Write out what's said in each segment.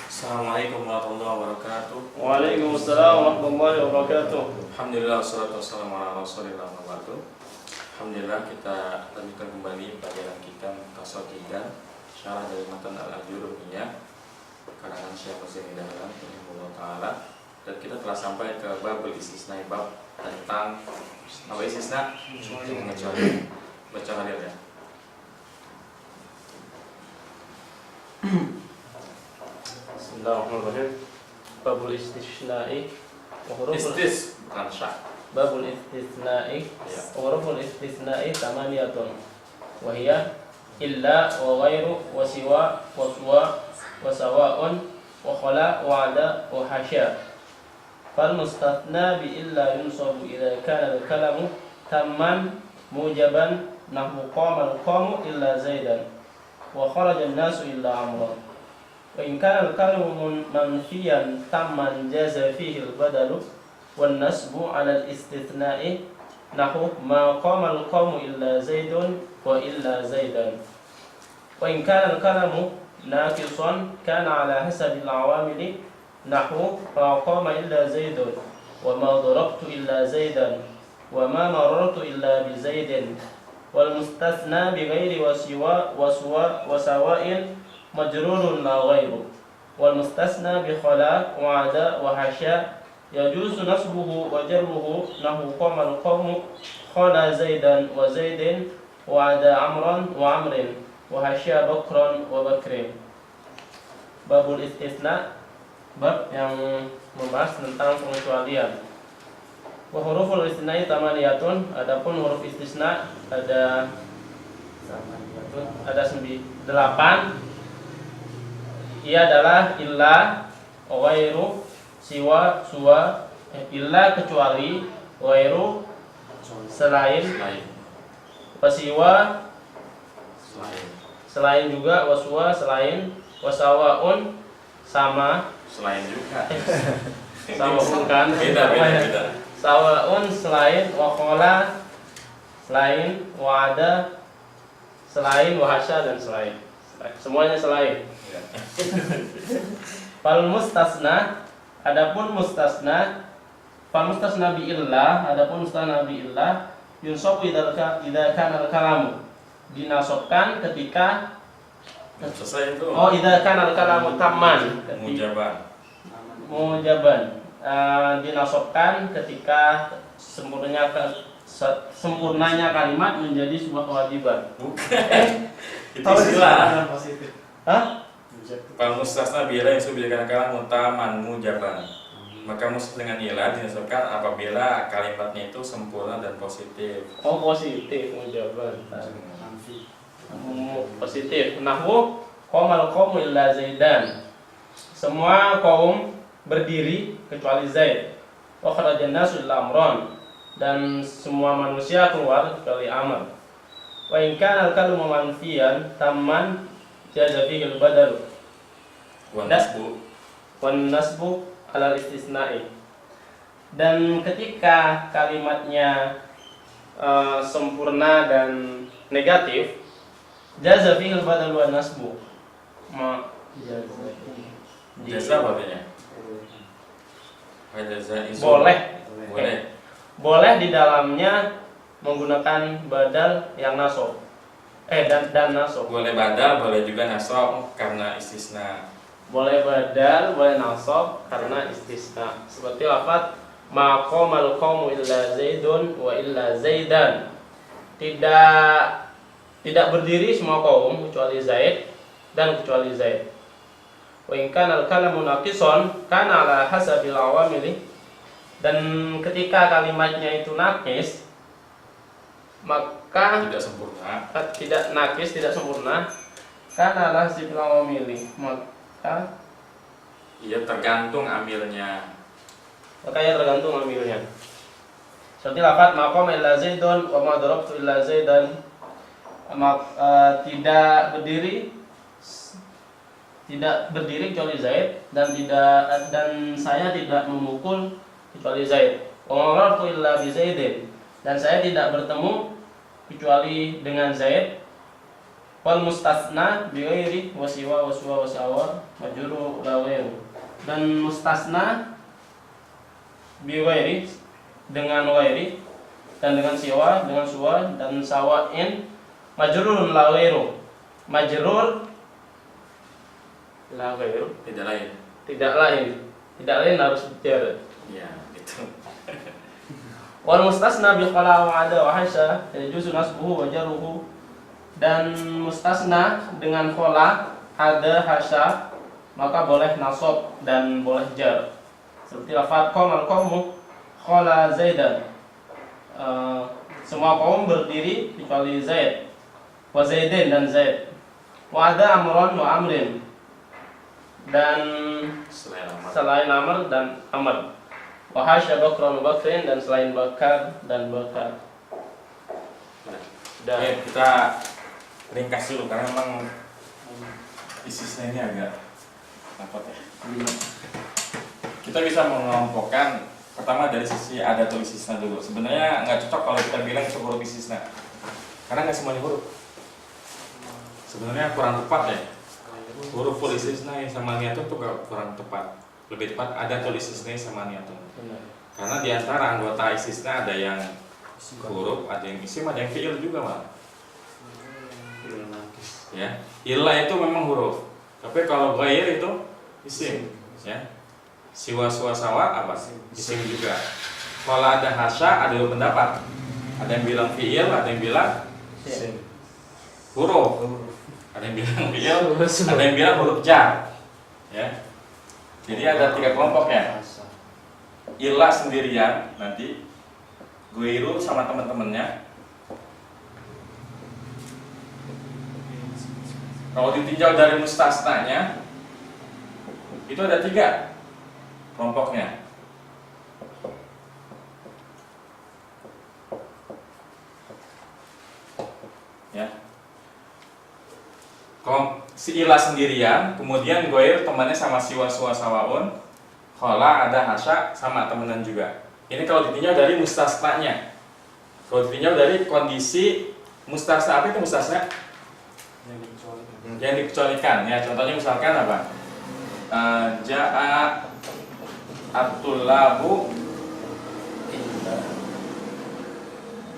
Assalamualaikum warahmatullahi wabarakatuh. Waalaikumsalam warahmatullahi wabarakatuh. Alhamdulillah wassalatu wassalamu ala rasulillah wa ba'du. Alhamdulillah kita lanjutkan kembali pelajaran kita Muqtasatidan Syarah dari Matan Al-Ajurumiyah karangan Syekh Muslim Dahlan rahimahullah taala. Dan kita telah sampai ke babul istisna, bab tentang apa istisna? Mengecuali. Baca hadil ya. Bismillahirrahmanirrahim. Babul istisna'i wa huruful Bukan syah. babul istisna'i Ya. wa huruful istisna'i tamaniyatun wa hiya illa wa ghairu wa siwa wa suwa wa sawa'un wa khala wa ada wa hasya. Fal mustathna bi illa yunsabu idza kana al-kalamu tamman mujaban nahwu qama al-qamu illa zaidan wa kharaja an-nasu illa amran. Wa in kana al-kalamu manfiyan tamman jaza fihi al-badalu wan nasbu 'ala al-istithna'i nahu ma qama al-qawmu illa zaidun wa illa zaidan. Wa in kana al-kalamu naqisan kana 'ala hasabi al-'awamili nahu ma qama illa zaidun wa ma darabtu illa zaidan wa ma marartu illa bi zaidin wal mustathna bi ghairi wa siwa wa suwa wa sawa'in majrurun la ghairu wal mustasna bi khala wa ada wa hasya yajuzu nasbuhu wa jarruhu nahu qama al qawmu khala zaidan wa zaidin wa ada amran wa amrin wa hasya bakran wa bakrin. Babul istisna, bab yang membahas tentang pengecualian. Wa huruful istisna tamaniyatun, adapun huruf istisna ada 8. Ia adalah illa, ghairu, siwa, suwa, illa kecuali, ghairu selain, wasiwa selain juga, waswa selain, wasawaun sama, Selain juga. sama bukan, Beda. sawaun selain, wakhola selain, wa'ada selain, wahasya dan selain. Semuanya selain. Fal mustasna, adapun mustasna, fal mustasna bi illah, adapun mustasna bi illah, yunsabu idza kana al-kalamu, dinasobkan ketika Selesai itu. idza kana al-kalamu tamman, mujaban, dinasobkan ketika sempurnanya kalimat menjadi sebuah kewajiban. Bukan. Itu istilah. Hah? Fal mustasna bila yang sudah kalam mutaman mujaban. Maka mustatsna dengan ilah dinasabkan apabila kalimatnya itu sempurna dan positif. Oh, positif, mujaban. Positif. Nahwu qamal qaumu illa zaidan. Semua kaum berdiri kecuali Zaid. Wa kharajan nasu illa amran. Dan semua manusia keluar kecuali Amr. Wa in kana al-kalamu manfiyan tamman jaza fihi al-badal Wan nasbu. wan nasbu 'ala al-istisna'i. Dan ketika kalimatnya sempurna dan negatif, jaza fihi al-badal wan nasbu. Jasa apa artinya? Boleh di dalamnya menggunakan badal yang nasab. Dan nasab. Boleh badal, boleh juga nasab karena istisna. Boleh badal, boleh nasab karena istisna. Seperti lafaz ma qamal qaumu illa zaidun wa illa zaidan. Tidak berdiri semua kaum kecuali Zaid dan kecuali Zaid. Wa in kana al-kalamu naqisan kana ala hasabil awamili. Dan ketika kalimatnya itu nakis, maka Tidak sempurna. tidak nakis, tidak sempurna, karena ala hasabil awamili. Maka Iya tergantung amilnya. makanya tergantung amilnya. Seperti lafaz maqama illa zaidun wa ma darabtu illa zaidan. Tidak berdiri kecuali Zaid dan saya tidak memukul kecuali Zaid. Wa ma marartu illa bi Zaidin. Dan saya tidak bertemu kecuali dengan Zaid. Wal mustasna bi ghairi wa siwa wa suwa wa sawa majrur la ghairu. Dan mustasna bi ghairi dengan ghairi dan dengan siwa, dengan suwa dan sawa'in majrurun la ghairu. Majrur la ghairu, Tidak lain. tidak lain. Tidak lain harus jar. Ya, gitu. Wal mustasna bi qala wa ada wa hasya yajuzu nasbuhu wa jarruhu. Dan mustasna dengan qala, ada, hasya maka boleh nasab dan boleh jar. Seperti lafaz qamal qaumu qala zaidan. Semua kaum berdiri kecuali Zaid. Wa Zaidin dan Zaid. Wa ada amron wa amrin. Dan selain Amr dan Amr. Wa hasya Bakran wa Bakrin, dan selain Bakar dan Bakar. Oke, kita ringkas dulu karena memang istisna ini agak repot ya. Kita bisa mengelompokkan pertama dari sisi ada atau istisna dulu. Sebenarnya nggak cocok kalau kita bilang itu huruf istisna, karena nggak semuanya huruf. Sebenarnya kurang tepat ya. Huruf full istisna sama niatun itu kurang tepat. Lebih tepat ada atau istisna sama niatun. Karena di antara anggota istisna ada yang huruf, ada yang isim, ada yang fi'il juga malah. Ya, ilah itu memang huruf. Tapi kalau ghair itu isim, ya. Siwa suwa sawa apa? Isim juga. Kalau ada hasya ada dua pendapat. Ada yang bilang fi'il, ada yang bilang isim. Huruf. Ada yang bilang fi'il, ada yang bilang huruf jar. Ya. Jadi ada 3 kelompok ya. Ilah sendirian nanti, ghairu sama teman-temannya. Kalau ditinjau dari mustasnanya, itu ada 3 kelompoknya. Ya. Si ilah sendirian, kemudian ghair temannya sama siwa suwa sawaun, khala ada hasya sama temenan juga. Ini kalau ditinjau dari mustasnanya. Kalau ditinjau dari kondisi mustasna, apa itu mustasna? Yang dikecualikan ya, contohnya misalkan apa? Ja'a at-tullabu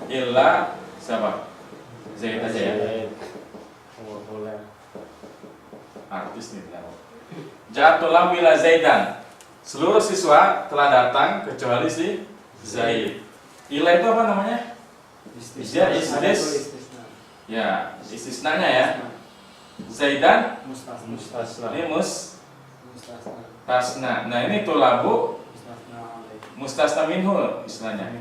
illa siapa? Zaid aja ya. Artis nih. Ja'a at-tullabu illa Zaidan. Seluruh siswa telah datang kecuali si Zaid. Illa itu apa namanya? Ya, istisnanya ya. Zaidan Mustasna. ini mustasna. Nah ini tulabu mustasna minhu istilahnya.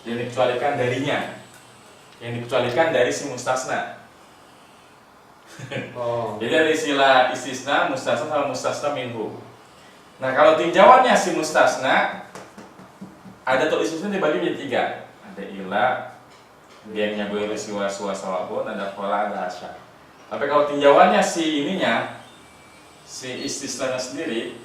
Yang dikecualikan darinya, yang dikecualikan dari si mustasna. Jadi ada istilah istisna, mustasna sama mustasna minhu. Nah kalau tinjauannya si mustasna, ada tuh istisna dibagi menjadi 3. Ada ilah, gengnya gue siwa suwa sawabun, ada pola, ada hasya. Tapi kalau tinjauannya si ininya, si istisna sendiri,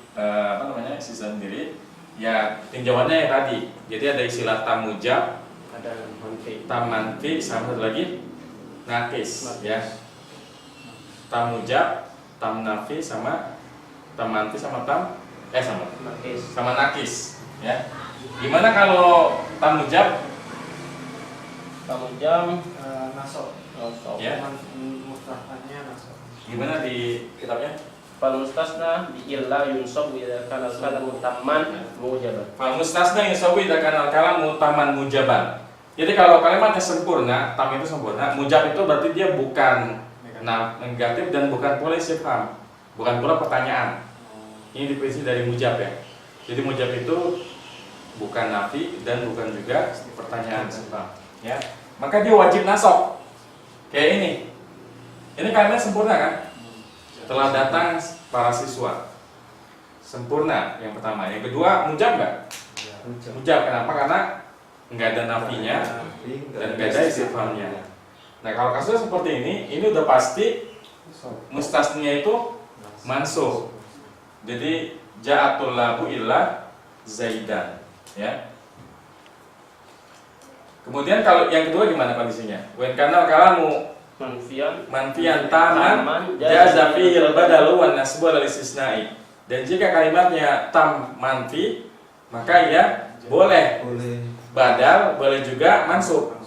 istisna sendiri, ya tinjauannya yang tadi. Jadi ada istilah tamujab, Ada manfi. tamanfi, sama satu lagi nakis, ya. Tamujab, tamnafi, sama tamanfi, sama sama nakis, ya. Gimana kalau tamujab? Tamujam nasab. Ya. Mustahkannya nasab. Gimana di kitabnya? fal mustasna bi illa yunsab idza kana al-kalamu tamman mujaban. Fal mustasna yusabu idza kana al-kalamu taman mujaban. Jadi kalau kalimatnya sempurna, tam itu sempurna, mujab itu berarti dia bukan negatif dan bukan pula istifham, bukan pula pertanyaan. Ini definisi dari mujab ya. Jadi mujab itu bukan nafi dan bukan juga pertanyaan istifham, ya. Maka dia wajib nasab. Kayak ini. Ini kalimat sempurna kan? Telah datang para siswa. Sempurna yang pertama. Yang kedua mujab nggak? Mujab. Kenapa? Karena nggak ada nafinya dan nggak ada istifhamnya. Nah kalau kasusnya seperti ini udah pasti mustasninya itu mansub. Jadi ja'atul labu illa Zaidan, ya. Kemudian kalau yang kedua gimana kondisinya? Wen kana kalamu manfiyan taman jaza fihil badalu wan nasbu lil istisna'i. Dan jika kalimatnya tam manfi, maka ya boleh badal, boleh juga mansub.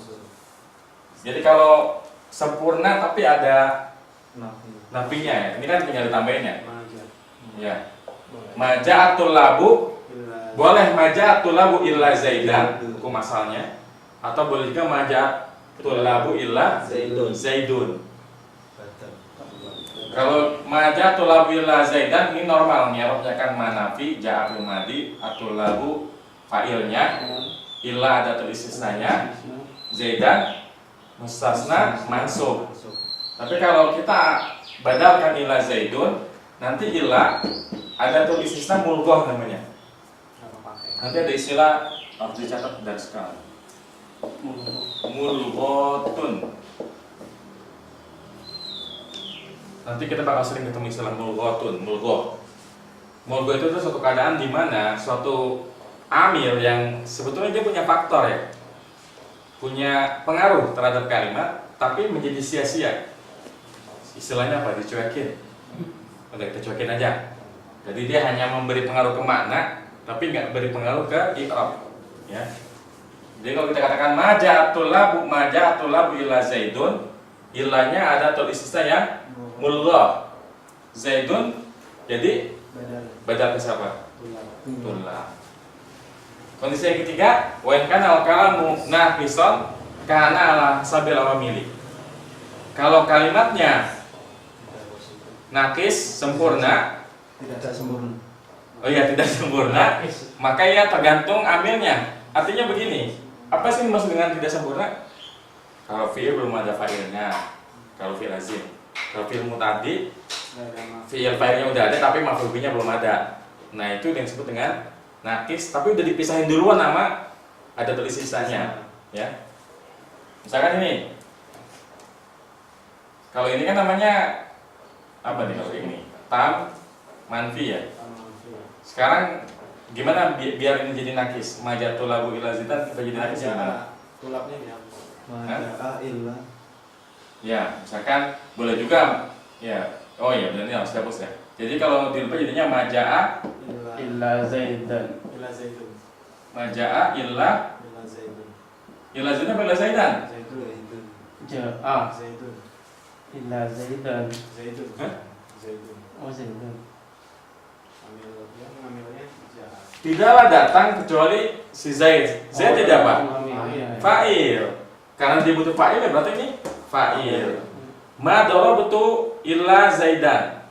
Jadi kalau sempurna tapi ada nafinya ya. Ini kan tinggal ditambahin ya. Ya. Maja'atul labu boleh maja'atul labu illa zaidan hukum asalnya, atau boleh juga maja'atul labu illa zaidun. Kalau maja'atul labu illa zaidan ini normal, nyarofnya kan manafi, ja'afil madi, atul labu fa'ilnya, illa ada tulisisnanya, zaidan mustasna mansub. Tapi kalau kita badalkan illa zaidun, nanti illa ada tulisisna mulgoh namanya. Nanti ada istilah harus dicatat dari sekarang. Mulghotun. Nanti kita bakal sering ketemu istilah mulghotun, mulgoh. Mulgoh itu suatu keadaan di mana suatu amil yang sebetulnya dia punya faktor ya, punya pengaruh terhadap kalimat, tapi menjadi sia-sia. Istilahnya apa? Dicuekin. Udah kita cuekin aja. Jadi dia hanya memberi pengaruh ke makna, tapi nggak beri pengaruh ke i'rab. Ya. Jadi kalau kita katakan maja'atul labu illa zaidun, ilahnya ada tulisisnya yang mulghah. Zaidun jadi badal ke siapa? Tulab. Kondisi yang ketiga, wa in kana al-kalamu naqisan kana ala sabil awamili. Kalau kalimatnya nakis sempurna, tidak sempurna. oh iya tidak sempurna, maka ya tergantung amilnya. Artinya begini, apa sih maksud dengan tidak sempurna? Kalau fi'il belum ada fa'ilnya, kalau fi'il lazim. Kalau fi'il muta'addi, fi'il fa'ilnya udah ada tapi maf'ul bihnya belum ada. Nah itu yang disebut dengan nakis, tapi udah dipisahin duluan nama ada tulis sisanya, ya. Misalkan ini, kalau ini kan namanya apa nih kalau ini? Tam manfi ya. Sekarang gimana biar ini jadi nakis? Majatul labu ila zidan kita jadi nakis gimana? Tulapnya dihapus. Maja'a illa. Ya, misalkan boleh juga ya. Oh iya, benar ini harus dihapus ya. Jadi kalau dirubah jadinya maja'a illa zaidan. Illa zaidun. Maja'a illa Illa zaidun. illa zaidan apa illa zaidan? Zaidun. Ja'a Zaidun. illa zaidan. Zaidun. Hah? Zaidun. Oh zaidan. Amilnya jahat. Tidaklah datang kecuali si Zaid. Zaid tidak apa? Fa'il. Karena dia butuh fa'il ya berarti ini fa'il. Ma darabtu illa Zaidan.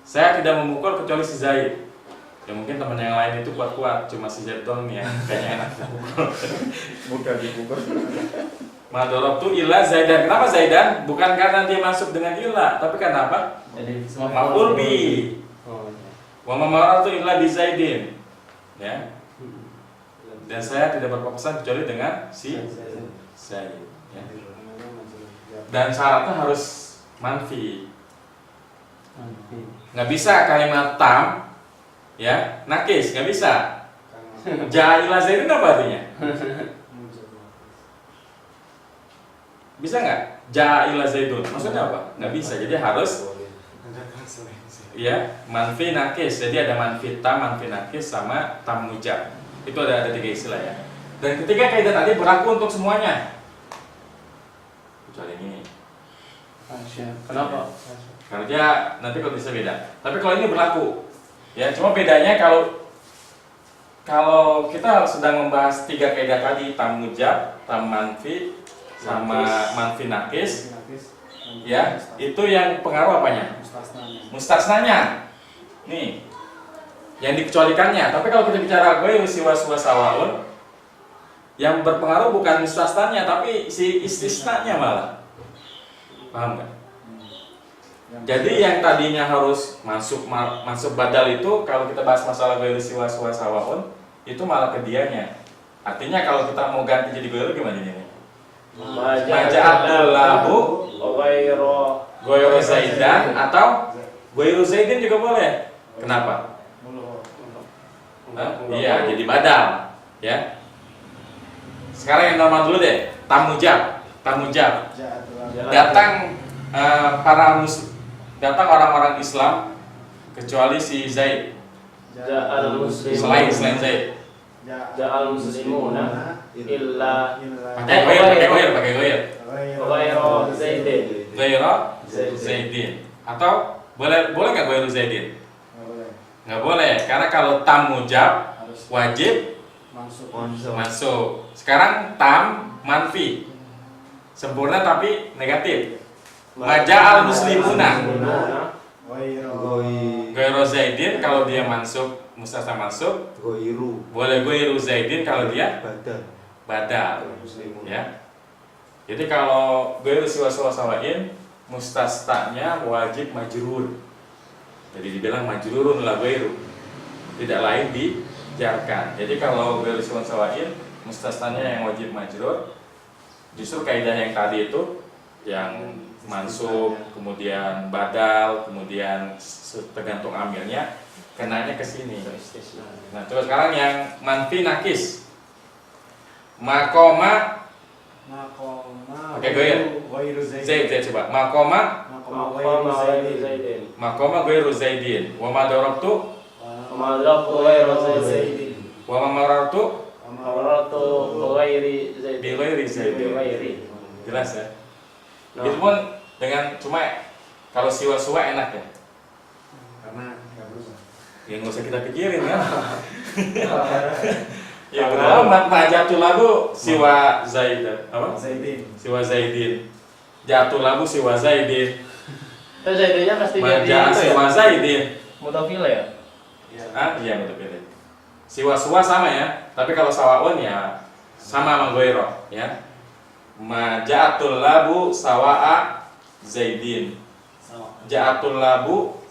Saya tidak memukul kecuali si Zaid. Ya mungkin teman yang lain itu kuat-kuat, cuma si Zaid doang nih ya kayaknya enak dipukul. Bukan dipukul. Ma darabtu illa Zaidan. Kenapa Zaidan? Bukan karena dia masuk dengan illa, tapi karena apa? Jadi Maf'ul bi. Oh iya. Wa ma marartu illa bi Zaidin. Ya. Dan saya tidak berpapasan kecuali dengan si Zaid. Ya. Dan syaratnya harus manfi. Nggak bisa kalimat tam, ya nakis, nggak bisa. Ja'ilah Zaidin apa artinya? Bisa nggak? Ja'ilah Zaidun, maksudnya apa? Nggak bisa. Jadi harus, ya manfi nakis. Jadi ada manfi tam, manfi nakis, sama tam mujab. Itu ada 3 istilah ya. Dan ketiga kaidah tadi berlaku untuk semuanya. Kecuali ini. Kenapa? Karena dia nanti kalau bisa beda. Tapi kalau ini berlaku, ya cuma bedanya kalau kita sedang membahas 3 kaidah tadi, tam mujab, tam manfi, sama manfi nakis, ya itu yang pengaruh apanya? Mustasnanya. Nih, yang dikecualikannya. Tapi kalau kita bicara gue siwa sawaun, yang berpengaruh bukan mustasnanya, tapi si istisnanya malah. Paham nggak? Jadi yang tadinya harus masuk badal itu kalau kita bahas masalah ghairu siwa sawaun itu malah ke dianya. Artinya kalau kita mau ganti jadi ghairu gimana ini? Maja'atul labu ghairu zaidan atau ghairu zaidin juga boleh. Kenapa? Iya, jadi badal, ya. Sekarang yang normal dulu deh, tam mujab. datang datang orang-orang Islam kecuali si Zaid. Ja'al muslimun. Selain Zaid. Ja'al muslimuna illa Pakai goyer. ghairu Zaidin. Ghairu Zaidin. Atau boleh nggak ghairu Zaidin? Nggak boleh, karena kalau tam mujab wajib masuk. Sekarang tam manfi, sempurna tapi negatif. Maja'al muslimuna ghairu Zaidin, kalau dia masuk mustasna masuk. Boleh ghairu Zaidin kalau dia badal. Ya. Jadi kalau ghairu siwa sawain mustasnanya wajib majrur. Jadi dibilang majrurun la ghairu. Tidak lain dijarkan. Jadi kalau ghairu siwa sawain mustasnanya yang wajib majrur. Justru kaidah yang tadi itu yang mansub, kemudian badal, kemudian tergantung amilnya, kenanya ke sini. Nah, terus sekarang yang manfi nakis. Makoma pakai goyer. Zaid coba. Makoma ghairu Zaidin. Wa ma darabtu ghairu Zaidin. wa ma marartu Marartu ghairi Zaidin. bi ghairi Zaidin. Jelas ya? Itu pun dengan cuma kalau siwa-siwa enak ya. Karena nggak berubah. Ya nggak usah kita pikirin kan. Ya betul. Jatuh lagu siwa Zaid apa? Zaidin. Siwa Zaidin. Jatuh lagu siwa Zaidin. Itu Zaidinnya pasti jadi Majaa itu ya. siwa Zaidin. Mutafil ya. Iya betul pilih. Siwa-siwa sama ya, tapi kalau sawaun ya sama sama ghairo ya. Maja'atul labu sawa'a Zaidin. Ja'atul labu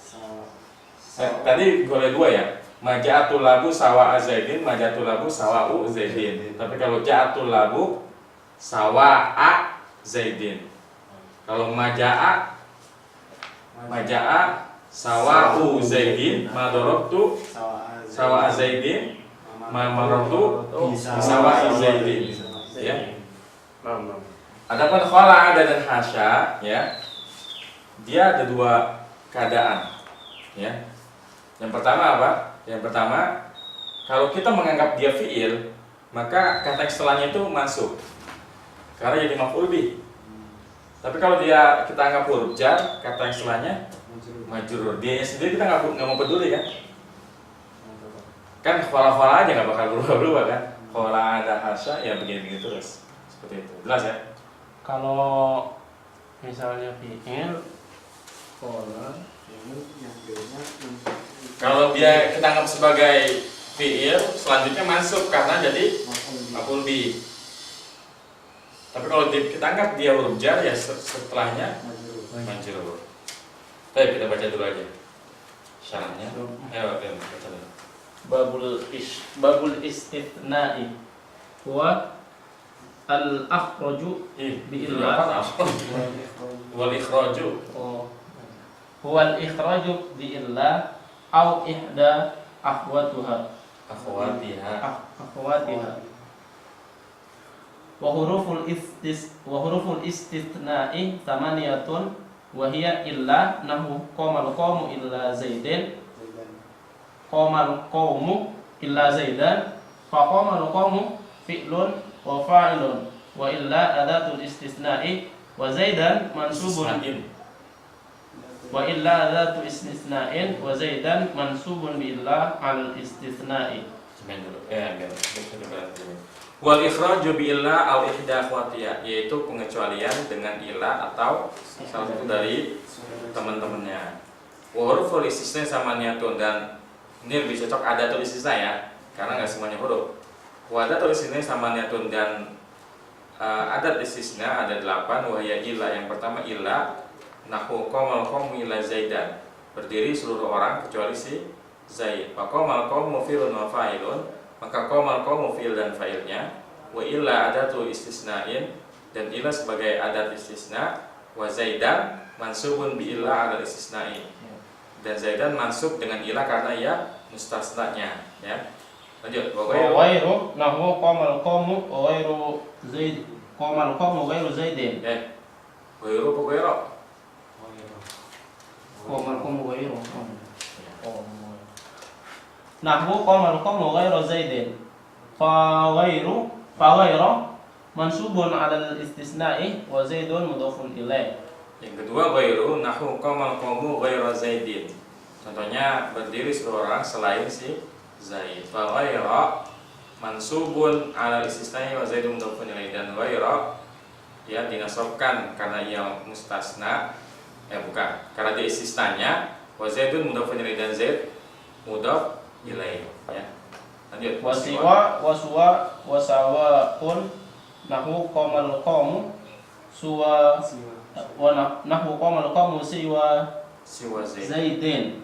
tadi boleh dua ya. Maja'atul labu sawa'a Zaidin, maja'atul labu sawa'u Zaidin. Tapi kalau ja'atul labu sawa'a Zaidin. Kalau maja'a sawa'u Zaidin, madorobtu sawa'a Zaidin, mamarobtu sawa'i Zaidin. Ya. Adapun khala ada dan hasya ya. Dia ada dua keadaan ya. Yang pertama apa? Yang pertama, kalau kita menganggap dia fi'il, maka kata setelahnya itu masuk. Karena jadi maf'ul bih. Tapi kalau dia kita anggap huruf jar, kata yang setelahnya majrur. Dia sendiri kita nggak mau peduli kan? Kan khala aja nggak bakal berubah kan? Khala ada hasya ya begini-begini terus. Seperti itu. Jelas ya? Kalau misalnya fi'il Kalau dia kita anggap sebagai fi'il, selanjutnya masuk karena jadi maf'ul bih. Tapi kalau kita anggap dia huruf jar ya setelahnya majrur. Baik, kita baca dulu aja syaratnya. Ayo, baca dulu. babul istitsna'i huwa al-akhraju bi'illah wal ikhraju huwa al-ikhraju bi'illah au ihda akhwatiha wa huruful istitsna'i thamaniyatun wa hiya illa nahu qamal qawmu illa zaidin qamal qawmu illa zaidan fa qamal qawmu fi'lun wa fa'ilun wa illa adatul istitsna'i wa zaidan mansubun wa illa adatu istitsna'in wa zaidan mansubun bi illa al istitsna'i. Wal ikhraju bi illa au ihda akhwatiha, yaitu pengecualian dengan illa atau salah satu dari teman-temannya. Wa huruful istisna samaniyatun, dan ini lebih cocok ada tulis istisna ya, karena nggak semuanya huruf. Wa ada tulis istisna samaniyatun, dan adat istisna ada 8. Wa ya illa, yang pertama illa nahu qamal qawmu illa zaidan, berdiri seluruh orang kecuali si Zaid. Fa qamal qawmu fi'lun wa fa'ilun, maka qamal qawmu fi'il dan fa'ilnya. Wa illa adatu istisna'in, dan illa sebagai adat istisna. Wa zaidan mansubun bi illa ala istisna'i, dan zaidan mansub dengan illa karena ia mustasnanya ya. Lanjut. Wa ghairu nahu qamal qawmu ghairu zaid qamal qawmu ghairu zaidin. Ghairu apa ghairu? Qamal qawmu ghairu. Nahwu qamal qawmu ghairu Zaidin. Fa ghairu mansubun 'ala al-istisna'i wa Zaidun mudhafun ilaih. Yang kedua ghairu nahwu qamal qawmu ghairu Zaidin. Contohnya berdiri seorang selain si Zaid. Fa ghairu mansubun 'ala al-istisna'i wa Zaidun mudhafun ilaih. Dan ghairu ya dinasabkan karena ia mustasna, bukan, karena dia istisnanya, wa Zaidun mudhafun ilaih dan Zaid mudhaf ilaih, ya. Lanjut. Wasiwa wasawaun nahwu qamal qawmu suwa wa nahwu qamal qawmu siwa Zaid. Zaidin.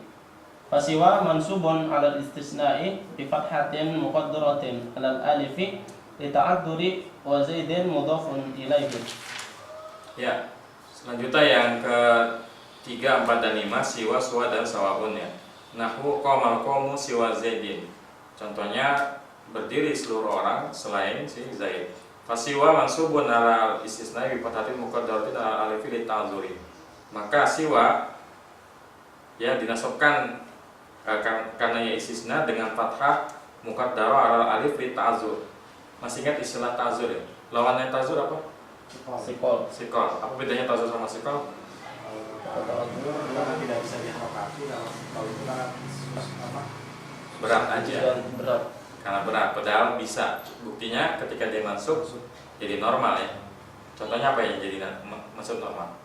Fasiwa mansubun 'ala al-istisna'i bi fathatin muqaddaratin 'ala al-alifi li ta'adduri wa Zaidin mudhafun ilaihi. Ya. Selanjutnya yang ke 3, 4 dan 5 siwa, suwa dan sawaun ya. Nahwu qamal qawmu siwa Zaidin. Contohnya berdiri seluruh orang selain si Zaid. Fasiwa mansubun 'ala al-istisna'i bi fathatin muqaddaratin 'ala al-alifi li ta'adduri. Maka siwa ya dinasabkan karena ia istisna dengan fathah muqaddarah 'ala alif li ta'azzur. Masih ingat istilah ta'azzur ya? Lawannya ta'azzur apa? Sikol. Sikol. Apa bedanya ta'azzur sama sikol? Karena tidak bisa diharokati, kalau itu karena apa? Berat aja. Berat. Karena berat, padahal bisa. Buktinya ketika dia masuk jadi normal ya. Contohnya apa yang jadi masuk normal?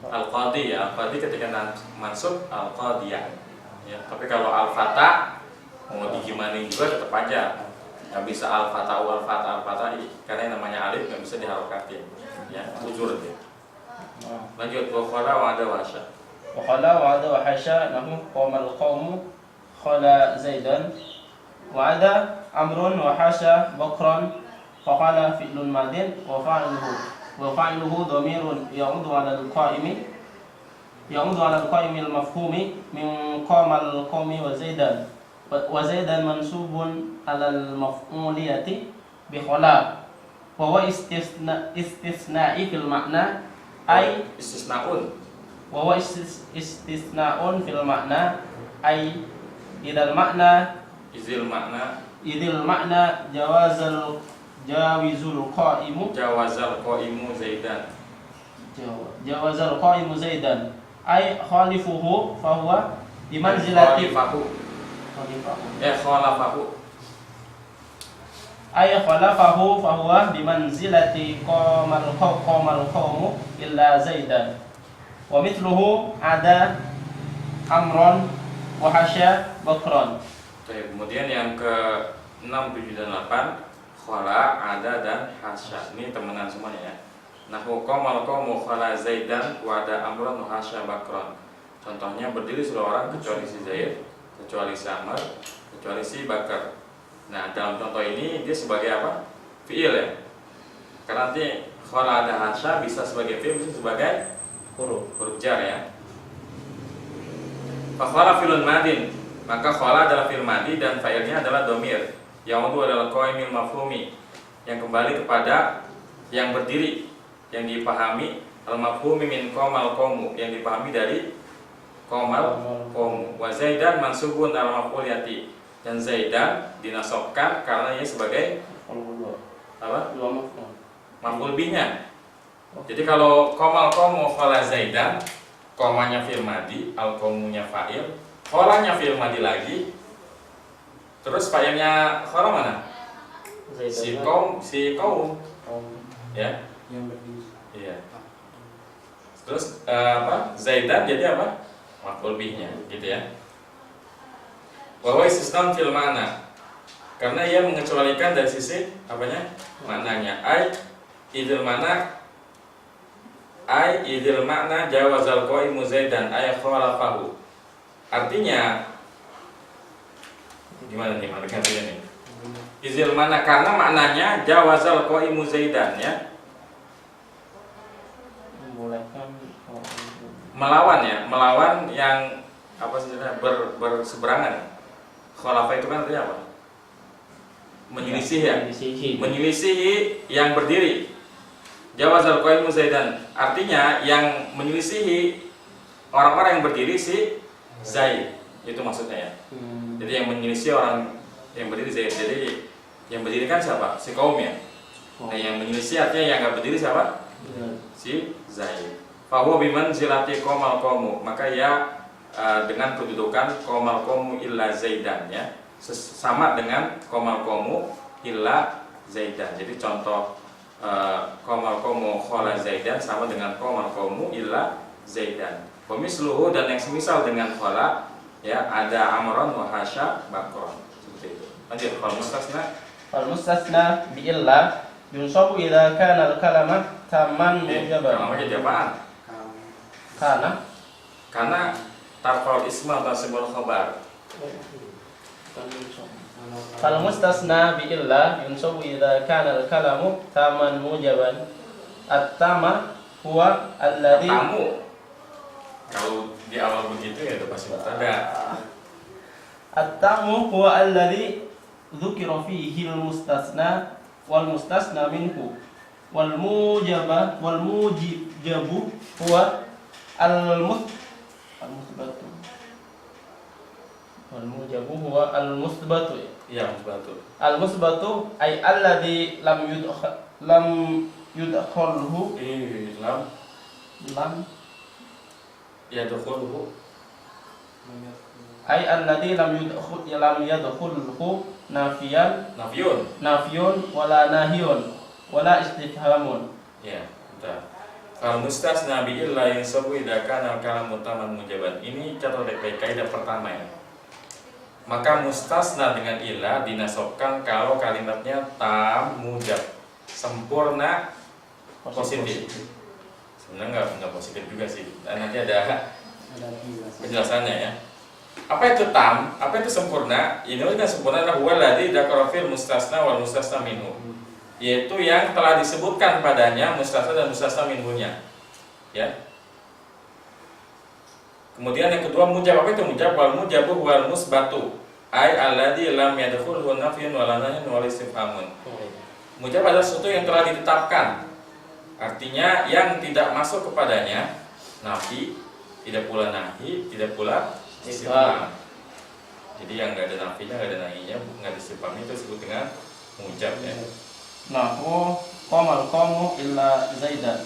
Al-Qadi ya, Al-Qadi ketika masuk Al-Qadiyah ya. Tapi kalau Al-Fata mau digimana juga tetap aja nggak bisa Al-Fata, karena yang namanya alif nggak bisa diharokatin ya, ujur dia. Lanjut, wa khala wa ada wasya. Wa khala wa ada wa hasya nahwu qamal qawmu khala Zaidan wa ada amrun wa hasya bakran fa khala fi'lun madin wa fa'iluhu dhamirun ya'udu 'ala al-qa'imi al-mafhumi min qamal qawmi wa Zaidan mansubun 'ala al-maf'uliyati bi khala wa huwa istisna'i fil ma'na ay istisnaun. wa huwa istisnaun fil makna ay idal makna Izil makna jawazul qa'imu Zaidan ay khalifuhu fa huwa bi manzilati khalafahu ay khalafahu fa huwa bi manzilati qamal qawmu illa Zaidan wa mithluhu ada amron wa hasya bakron. Kemudian yang ke 6, 7 dan 8 khala, ada dan hasya. Ini temenan semuanya ya. Nahwu qamal qawmu khala Zaidan wa ada amron wa hasya bakron. Contohnya berdiri seluruh orang kecuali si Zaid, kecuali si Amr, kecuali si Bakar. Nah, dalam contoh ini dia sebagai apa? Fi'il ya. Karena nanti khala ada hasya bisa sebagai fi'il, bisa sebagai huruf jar ya. Fa khala fi'lun madin, maka khala adalah fi'il madi dan fa'ilnya adalah dhamir. Yang kedua adalah qaimil mafhumi, yang kembali kepada yang berdiri, yang dipahami al-mafhumi min qamal qawmu, yang dipahami dari qamal qawmu. Wa Zaidan mansubun al-maf'uliyati, dan Zaidan dinasabkan karena ia sebagai apa? Maf'ul bihnya. Jadi kalau qamal qawmu khala Zaidan, komanya fi'il madi, al-qawmunya fa'il, khalanya fi'il madi lagi. Terus fa'ilnya khala mana? Si qaum. Ya. Yang berdiri. Iya. Terus apa? Zaidan jadi apa? Maf'ul bihnya, gitu ya. Wa huwa istisna fil ma'na, karena ia mengecualikan dari sisi apanya? Maknanya. Idil makna jawazal qaimu Zaidan ay khalafahu. Artinya gimana nih artinya nih? Idil makna karena maknanya jawazal qaimu Zaidan ya. Melawan yang apa sih berseberangan. Khalafa itu kan artinya apa? Menyelisih ya? Menyelisihi yang berdiri. Jawazal qaimu Zaidan. Artinya yang menyelisihi orang-orang yang berdiri si Zaid. Itu maksudnya ya. Jadi yang menyelisih orang yang berdiri Zaid. Jadi yang berdiri kan siapa? Si kaum ya. Nah, yang menyelisih artinya yang enggak berdiri siapa? Si Zaid. Fa huwa bimanzilati qaumal qaumu. Maka ya dengan kedudukan qaumal qaumu illa Zaidan ya. Sama dengan qaumal qaumu illa Zaidan. Jadi contoh qaumal qaumu khala Zaidan sama dengan qaumal qaumu illa Zaidan. Wa misluhu, dan yang semisal dengan khala ya ada amron wa hasya bakron. Seperti itu. Lanjut fal mustasna bi illa yunsabu idza kana al-kalama tamman mujaban. Kalau jadi apaan? Karena tarfal isma tasibul khabar. Fal mustasna bi illa yunsabu idza kana al-kalamu tamman mujaban. At-tama huwa alladhi, Tamu. Kalau di awal begitu ya itu pasti ada. at-tamu huwa alladhi dzukira fihi al-mustasna wal mustasna minhu wal mujabu huwa al-musbatu. Wal mujabu huwa al-musbatu. Iya, musbatu. Al-musbatu ay alladhi lam yudkhalhu lam Yadkhuluhu ay alladhi lam yadkhulhu nafiyan nafyun wala nahyun wala istifhamun. ya bentar. Kalau mustasna bi illa yansabu idza kana kalamu taman mujaban. Ini catat baik-baik kaidah pertama ya. Maka mustasna dengan illa dinasabkan kalau kalimatnya tam mujab, sempurna positif. Sebenarnya enggak positif juga sih. Dan nanti ada penjelasannya ya. Apa itu tam? Apa itu sempurna? Ini kan sempurna adalah huwa ladzi dzakara fil mustasna wal mustasna minhu. Yaitu yang telah disebutkan padanya mustasna dan mustasna minhunya. Ya. Kemudian yang kedua mujab. Apa itu mujab? Wal mujabu wal musbatu. Ai alladzi lam yadkhulhu nafyun wala nahyun wala istifhamun. Mujab adalah sesuatu yang telah ditetapkan. Artinya yang tidak masuk kepadanya nafi, tidak pula nahi, tidak pula istifham. Jadi yang nggak ada nafinya, nggak ada nahinya, nggak ada istifhamnya itu disebut dengan mujab ya. Nahu qamal qaumu illa Zaidan.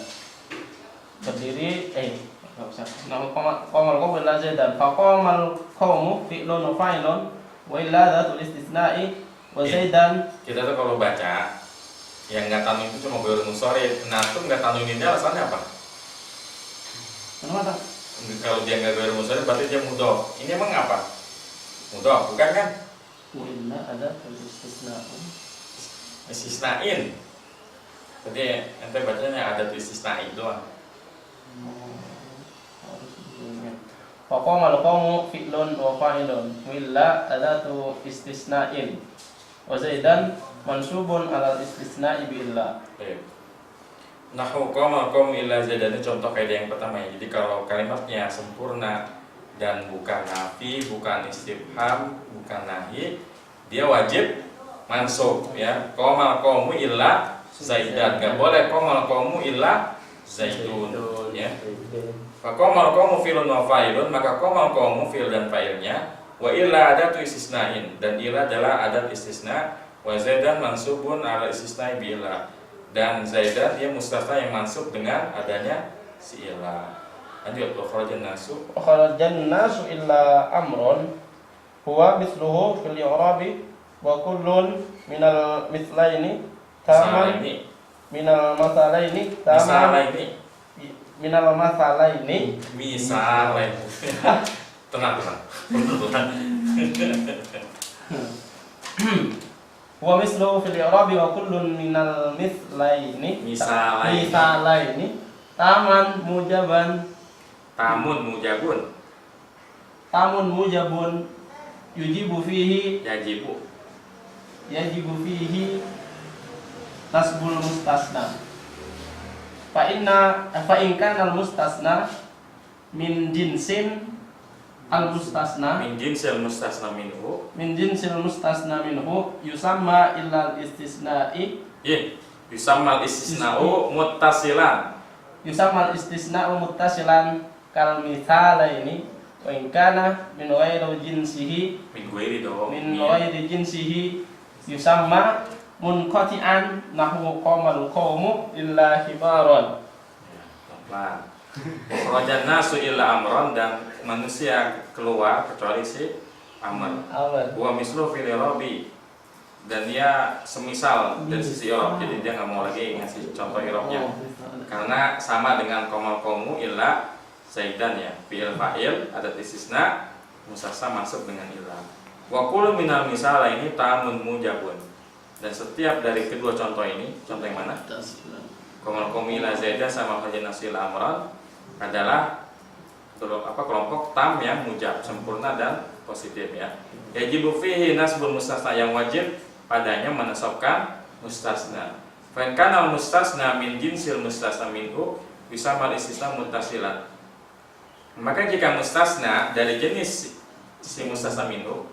Berdiri enggak usah. Nahu qamal qaumu illa Zaidan. Fa qamal qaumu fi'lun wa fa'ilun wa illa dzatul istisna'i wa Zaidan. Kita tuh kalau baca yang nggak tanwin itu cuma ghairun munsharif. Nah, itu nggak tanwin ini alasannya apa? Kenapa tak? Kalau dia nggak ghairun munsharif berarti dia mudhof. Ini emang apa? Mudhof, bukan kan? Wa illa ada istisna'u. Istisnain. Jadi ente bacanya ada tuh istisnain doang. Fa qamal qaumu fi'lun wa fa'ilun wa illa adatu istisna'in. Wa Zaidan mansubun ala istisna'i bi illa. Nahu qamal qaum illa Zaidan, ini contoh kaidah yang pertama ya. Jadi kalau kalimatnya sempurna dan bukan nafi, bukan istifham, bukan nahi, dia wajib mansub ya. Qamal qaumu illa Zaidan. Enggak boleh qamal qaumu illa Zaidun ya. Fa qamal qaumu fi'lun wa fa'ilun, maka qamal qaumu fi'il dan fa'ilnya, wa illa adatu istisnain, dan illa adalah adat istisna, wa Zaidan mansubun ala istisna'i bi illa, dan Zaidan dia mustasna yang mansub dengan adanya si illa. Lanjut, wa kharajan nasu. Wa kharajan nasu illa amrun huwa mithluhu fil i'rabi wa kullun minal mithlaini taman minal masalaini taman minal masalaini misalain. Tenang. Wa mislu fil i'rabi wa kullun minal mithlaini misalaini taman mujaban tamun mujabun yajibu fihi nasbul mustasna fa in kana al mustasna min jinsin al mustasna min jinsil mustasna minhu yusamma illa al istisna'i Yusammal istisna'u muttasilan. Yusammal istisna'u muttasilan kal mithalaini wa in kana min ghairi jinsihi Min ghairi dong. min ghairi jinsihi yusamma munqati'an nahwu qamal qaumu illa himaron. Pelan. Kharajan nasu illa amron, dan manusia keluar kecuali si Amr. Wa mislu fil irabi, dan dia semisal dari sisi irab, jadi dia nggak mau lagi ngasih contoh irabnya karena sama dengan qamal qaumu illa zaidan ya. Fi'il fa'il ada istisna musassa masuk dengan illa. Wa kullu minal misal ini tamun mujabun, dan setiap dari kedua contoh ini, contoh yang mana? Qamal qaumu illa zaidan sama kharajan nasu illa amron adalah kelompok tam yang mujab, sempurna dan positif ya. Yajibu fihi nasbul mustasna, yang wajib padanya menasabkan mustasna. Fa in kana mustasna min jinsil mustasna minhu bisa mal istisna muttasilan. Maka jika mustasna dari jenis si mustasna minhu,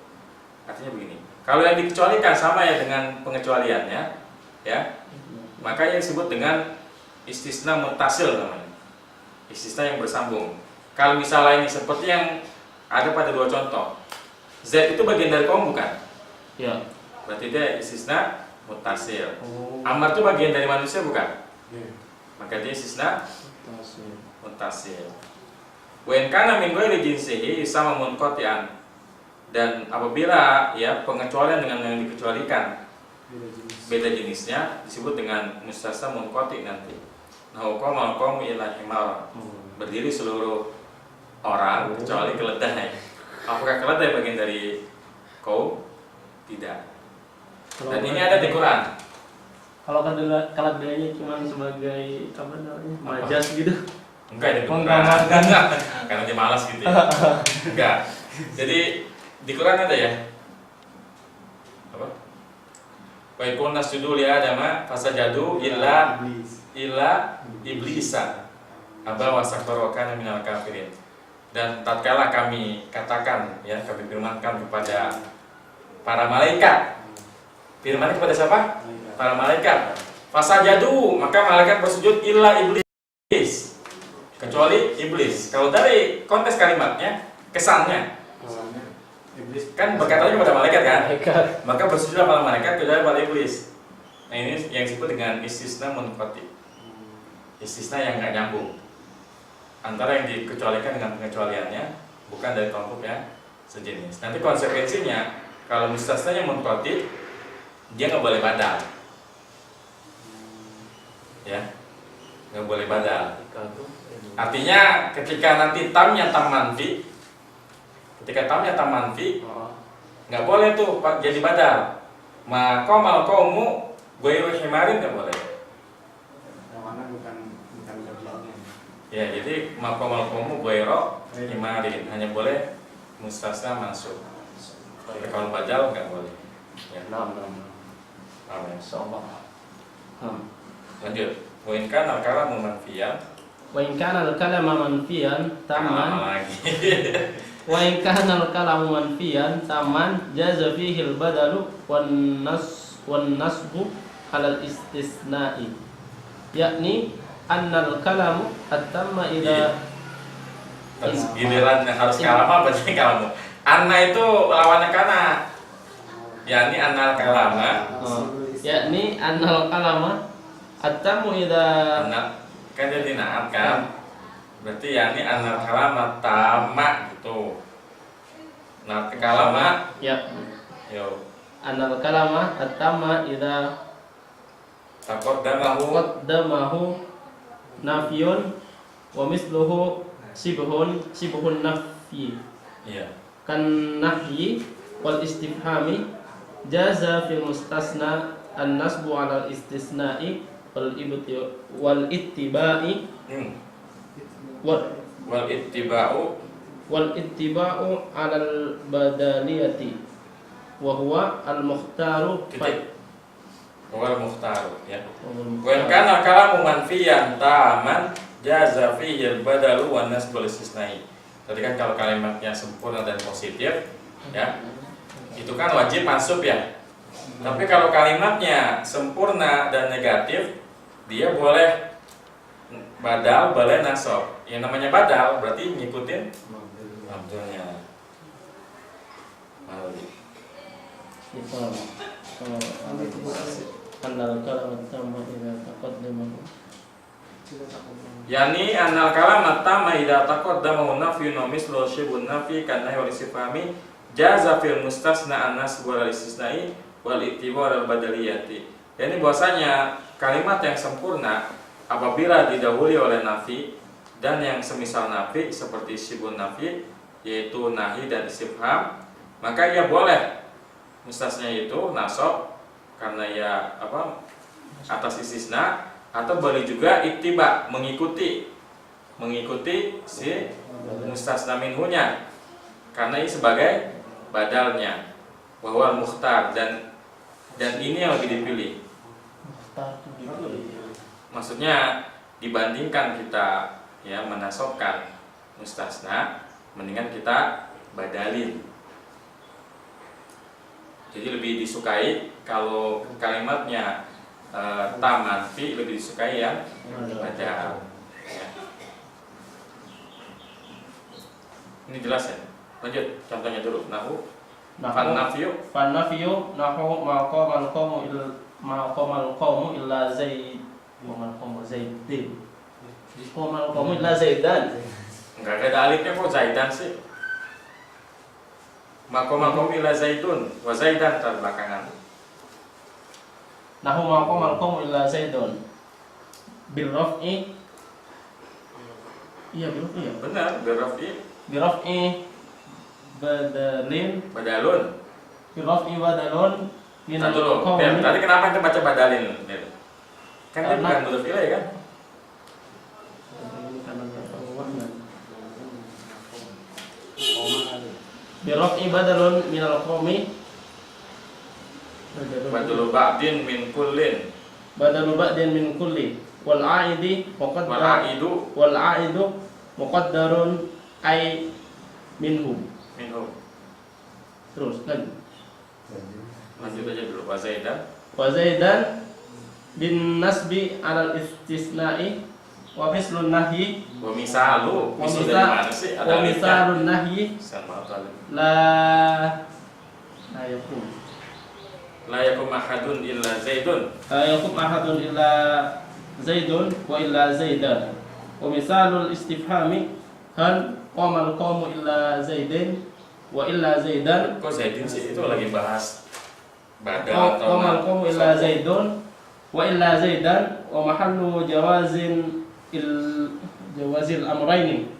artinya begini. Kalau yang dikecualikan sama ya dengan pengecualiannya, ya, maka yang disebut dengan istisna muttasil namanya. Istisna yang bersambung. Kalau misalnya ini seperti yang ada pada dua contoh, Z itu bagian dari kaum bukan? Ya. Berarti dia istisna muttasil. Amr itu bagian dari manusia bukan? Maka dia istisna muttasil. Wa in kana min ghairi jinsihi sama munqati'an, dan apabila ya pengecualian dengan yang dikecualikan beda jenisnya disebut dengan mustasna munqati' nanti. Nah, qamal qaumu ila himar, berdiri seluruh orang kecuali keledai. Apakah keledai bagian dari kaum? Tidak. Dan ini ada di Quran. Kalau keledainya cuma sebagai apa namanya? Majas gitu. Enggak, jadi Menggambarkan. karena dia malas gitu ya. Enggak. Jadi di Quran ada ya. Apa? Wa yakun nasjudu li adama fasajadu illa iblisa aba wasakbara wa kana minal kafirin. Dan tatkala kami katakan ya, kami firmankan kepada para malaikat. Firman kepada siapa? Para malaikat. Fasajadu, maka malaikat bersujud illa iblis. Kecuali iblis. Kalau dari konteks kalimatnya, kesannya Iblis kan berkatanya kepada malaikat kan? Malaikat. Maka bersujudlah para malaikat kecuali pada iblis. Nah, ini yang disebut dengan istisna munqati. Istisna yang nggak nyambung antara yang dikecualikan dengan pengecualiannya, bukan dari kelompok yang sejenis. Nanti konsekuensinya kalau mustasnanya munqati, dia nggak boleh badal, ya, nggak boleh badal. Artinya ketika nanti tamnya tam manfi, nggak boleh tuh jadi badal. Maka qamal qaumu ghairu himarin nggak boleh. yang mana bukan bagiannya. Ya, jadi qamal qaumu ghairu himarin, hanya boleh mustasna masuk. Tapi kalau badal nggak boleh. Ya. Amin. Lanjut. Wa in kana al-kalamu manfiyan. Wa in kana al-kalamu manfiyan tamman. Lagi. Wa in kana al-kalamu manfiyan tamman jaza fihi al-badalu wan nasbu ala al-istisna'i. Yakni anna al-kalamu at-tamma idza Terus giliran yang harus kalama berarti kalamu. Anna itu lawannya kana. Yakni annal kalama. yakni anna al-kalama at-tammu idza Anna kan jadi naat kan. Berarti yakni annal kalama tamak gitu. Nah, kalama ya yo anna al-kalama at-tamma idza taqaddamahu qaddamahu nafyun wa misluhu sibhun nafyi iya. kan nahyi wal istifhami jaza fil mustasna an nasbu ala al istisna'i wal ittiba'i Wal ittiba'u ala al badaliyati wa huwa al mukhtaru titik. Wal mukhtaru ya. Wa in kana kalamu manfiyan taman jaza fihi al-badalu wan nasbu al-istisnai. Tadi kan kalau kalimatnya sempurna dan positif ya, itu kan wajib masuk ya. Tapi kalau kalimatnya sempurna dan negatif, dia boleh badal, boleh nasab. Yang namanya badal berarti ngikutin mabdulnya. Yani annal kalamat tamma idza taqaddama nafyun wa mislu syibun nafi kana wal istifhami jaza fil mustasna an-nas wal istisna'i wal ittiba' wal badaliyati. Yani bahwasanya kalimat yang sempurna apabila didahului oleh nafi dan yang semisal nafi seperti syibun nafi yaitu nahi dan istifham, maka ia boleh mustasna itu nasab karena ya atas istisna, atau boleh juga ittiba mengikuti si mustasna minhunya karena ini sebagai badalnya, bahwa mukhtar dan ini yang lebih dipilih. Maksudnya dibandingkan kita ya menasabkan mustasna, mendingan kita badalin. Jadi lebih disukai kalau kalimatnya tam manfi, lebih disukai yang badal. Ya. Ini jelas ya. Lanjut contohnya dulu. Nahu fan nafiyu nahu ma qamal qawmu illa zaid wa mal qawmu zaidin. Qamal qawmu illa zaidan. Enggak ada alifnya kok zaidan sih. Makom illa zaidun wa zaidan terbelakangan. Nahu makom illa zaidun bil raf'i. Iya bil raf'i ya. Benar, bil raf'i. Bil raf'i badalun bil raf'i badalun min al-qawmi. Tadi kenapa kita baca badalin? Kan dia bukan mudhof ilaih kan? Biraf'i badalun minal qawmi Badalu ba'din min kullin wal a'idu muqaddarun ay minhu. Terus lanjut aja dulu. Wa zaidan bin nasbi alal istisna'i wa mislun nahyi wa misalu dari mana sih? Ada misalun nahyi la yakum ahadun illa zaidun wa illa zaidan wa misalul istifhami hal qamal qawmu illa zaidin wa illa zaidan. Kok zaidin sih? Itu lagi bahas badal atau qamal qawmu illa zaidun wa illa zaidan wa mahallu jawazil amrayni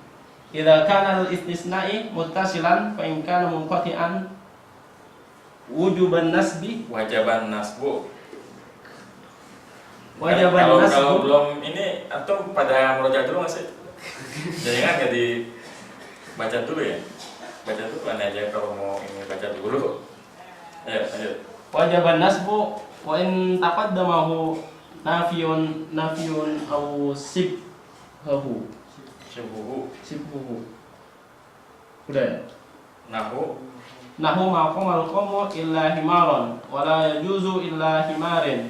idza kana al-istisna'i muttasilan fa in kana munqati'an wajaban nasbu. Kalau belum ini atau pada murojaah dulu nggak sih? Jangan nggak dibaca dulu ya? Baca dulu kan aja kalau mau ini baca dulu. Ayo lanjut. Wajaban nasbu wa in taqaddamahu nafiyun aw sibhuhu. Udah ya? Nahu ma qamal qawmu illa himaron wa la yajuzu illa himarin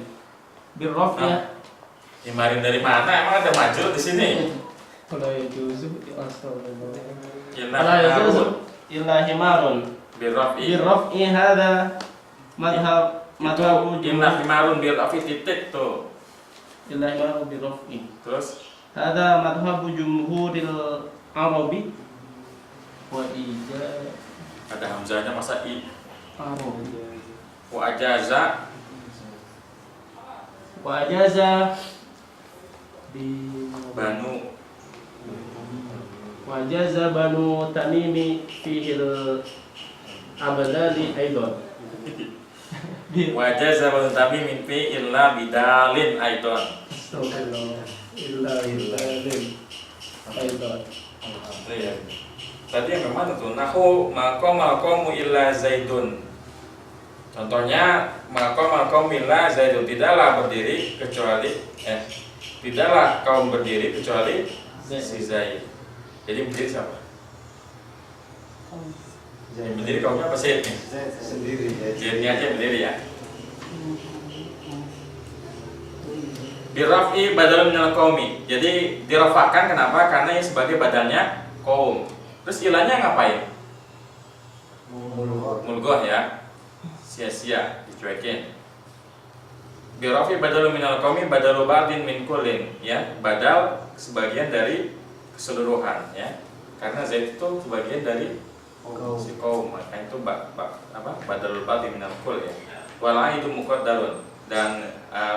birraf'i. Himarin dari mana? Emang ada majul di sini? La yajuzu illa himarun birraf'i hadha madhabu inna himarun birraf'i titik tuh. Illa himarun birraf'i. Terus hadha madhabu jumhuril arabi wa ada hamzahnya masa i. Wa ajaza banu tamimi fihil abdali aidan. Wa ajaza banu tamimi fi illa bidalin aidan. Illa bidalin aidan. Tadi yang kemana tuh? Nahu maqamal qawmu illa zaidun. Contohnya maqamal qawmu illa zaidun, tidaklah kaum berdiri kecuali si Zaid. Jadi berdiri siapa? Yang berdiri kaumnya apa sih? Sendiri. Zaidnya aja berdiri ya. Biraf'i badalun minal qaumi. Jadi dirafa'kan kenapa? Karena ini sebagai badalnya qaum. Terus ilahnya ngapain? Mulgoh ya. Sia-sia, dicuekin. Biraf'i badalun minal qaumi badalu ba'din min kullin, ya. Badal sebagian dari keseluruhan, ya. Karena Zaid itu sebagian dari si qaum, maka itu badalul ba'din minal kull, ya. Wala itu muqaddarun, dan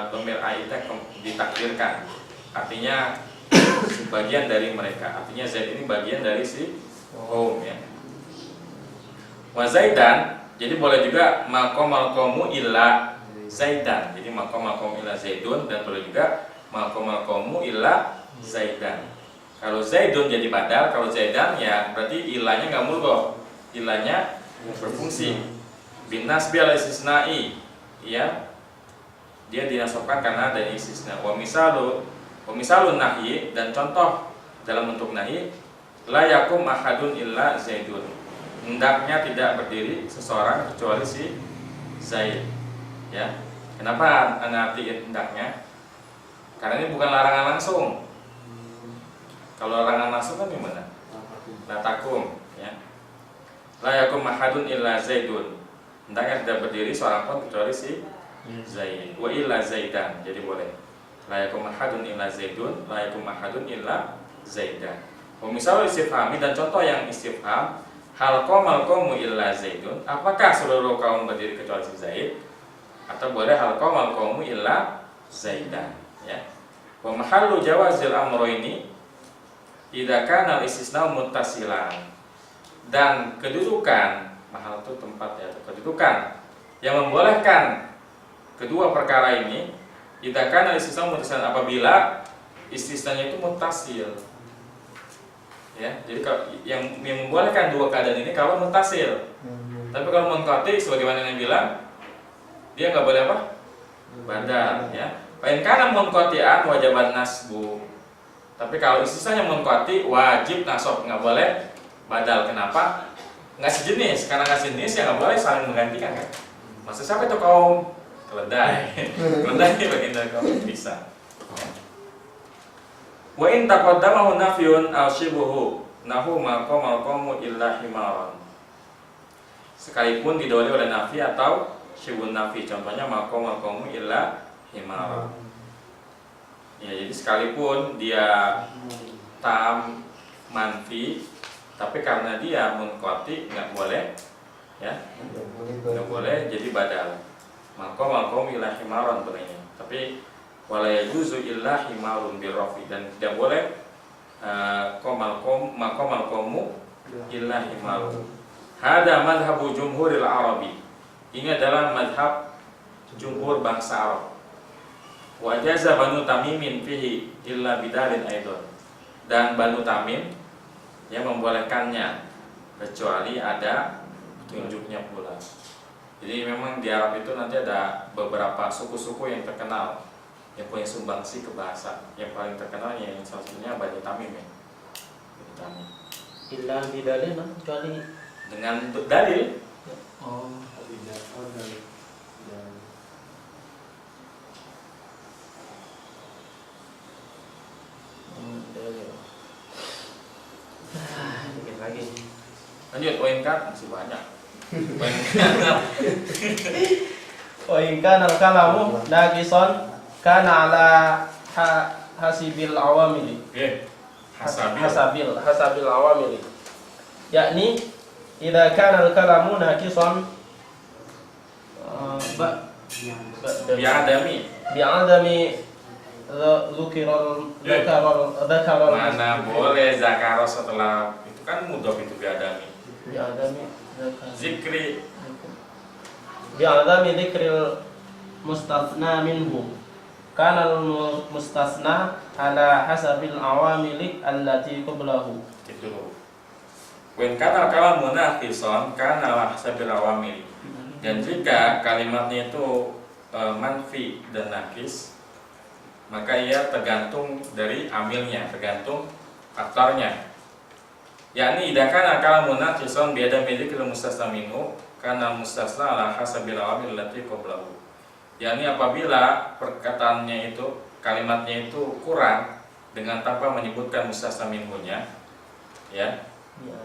domir aitak ditakdirkan, artinya sebagian dari mereka, artinya Zaid ini bagian dari si qaum, ya. Wa Zaidan, jadi boleh juga maqamal qaumu illa Zaidan, jadi maqamal qaumu illa Zaidun, dan boleh juga maqamal qaumu illa Zaidan. Kalau Zaidun jadi badal, kalau Zaidan ya berarti ilahnya nggak mulgoh, ilahnya berfungsi. Bin nasbi al istisnai, ya, dia dinasabkan karena ada istisna. Wa misalun nahyi, dan contoh dalam bentuk nahi, la yakum ahadun illa Zaidun, hendaknya tidak berdiri seseorang kecuali si Zaid, ya. Kenapa anda artiin hendaknya? Karena ini bukan larangan langsung. Kalau larangan langsung kan gimana? La takum, ya. La yakum ahadun illa Zaidun, hendaknya tidak berdiri seorang pun kecuali si Zaid. Wa illa Zaidan, jadi boleh. La yakum ahadun illa Zaidun, la yakum ahadun illa Zaidan. Wa misal istifhami, dan contoh yang istifham, hal qamal qaumu illa Zaidun, apakah seluruh kaum berdiri kecuali si Zaid? Atau boleh hal qamal qaumu illa Zaidan, ya. Wa mahallu jawazil amroini idza kana al-istisna muttasilan, dan kedudukan mahal itu tempat, ya, kedudukan yang membolehkan kedua perkara ini idza kana al-istisna muttasilan, apabila istisnanya itu muttasil, ya. Jadi yang membolehkan dua keadaan ini kalau muttasil. Tapi kalau munqati sebagaimana yang bilang, dia nggak boleh apa? Badal, ya. Pain kana munqati'an wajiban nasbu. Tapi kalau istisnanya munqati wajib nasab, nggak boleh badal. Kenapa? Nggak sejenis, karena nggak sejenis ya nggak boleh saling menggantikan, kan? Maksud siapa itu kaum? Keledai. Keledai bagian dari kaum, bisa. Wa in taqaddamahu nafyun aw shibuhu nahu maqamal qaumu illa himaran. Sekalipun didahului oleh nafi atau syibun nafi, contohnya maqamal qaumu illa himaran. Ya, jadi sekalipun dia tam manfi, tapi karena dia munqati nggak boleh, ya, nggak boleh jadi badal. Maqamal qaumu illa himaran bolehnya, tapi wala yajuzu illa himarun birrafi, dan tidak boleh maqamal qaumu illa himarun. Hada madhabu jumhuril arabi, ini adalah madhab jumhur bangsa Arab. Wa jaza Banu Tamimin fihi illa bidalin aidon, dan Banu Tamim yang membolehkannya kecuali ada tunjuknya pula. Jadi memang di Arab itu nanti ada beberapa suku-suku yang terkenal yang punya sumbangsi ke bahasa. Yang paling terkenal yang salah satunya Banu Tamim, ya. Banu Tamim. Illa bidalin, kecuali Dengan dalil. oh, dalil. Dikit lagi. Lanjut, ONK masih banyak. Wa in kana al-kalamu naqisan kana ala hasibil awamili. Hasabil awamili. Yakni idza kana al-kalamu naqisan bi'adami dzakaral Mana boleh zakaro setelah itu kan mudhof itu biadami. bi'adami Zikri bi'adami dzikril mustatsna minhu kana al-mustasna ala hasabil awamili allati qablahu. gitu. Wen kana kalamun naqisan kana ala hasabil awamil. Dan jika kalimatnya itu manfi dan nakis, maka ia tergantung dari amilnya, tergantung faktornya. Yakni idza kana kalamun naqisan bi adami dzikril mustasna minhu kana mustasna ala hasabil awamil allati qablahu. Yakni apabila perkataannya itu kalimatnya itu kurang dengan tanpa menyebutkan mustasna minhunya, ya.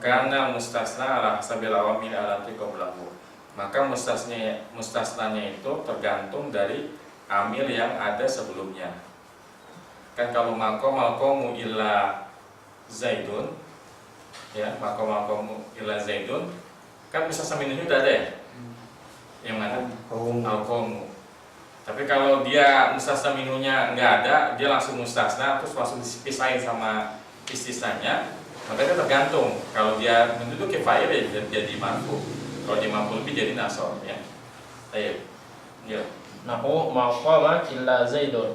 Karena mustasna ala hasabil awamil alati qablahu. Maka mustasnanya itu tergantung dari amil yang ada sebelumnya. Kan kalau maqamu illa zaidun, ya, maqamu illa zaidun kan mustasna minhu udah ada ya? Yang mana? Al-qawmu. Tapi kalau dia mustasna minhunya nggak ada, dia langsung mustasna terus langsung dipisahin sama istisnanya, maka dia tergantung. Kalau dia menduduki fa'il ya jadi marfu. Kalau dia mampu lebih jadi nasor, ya. Ayo. Ya. Nahu maqama illa zaidun.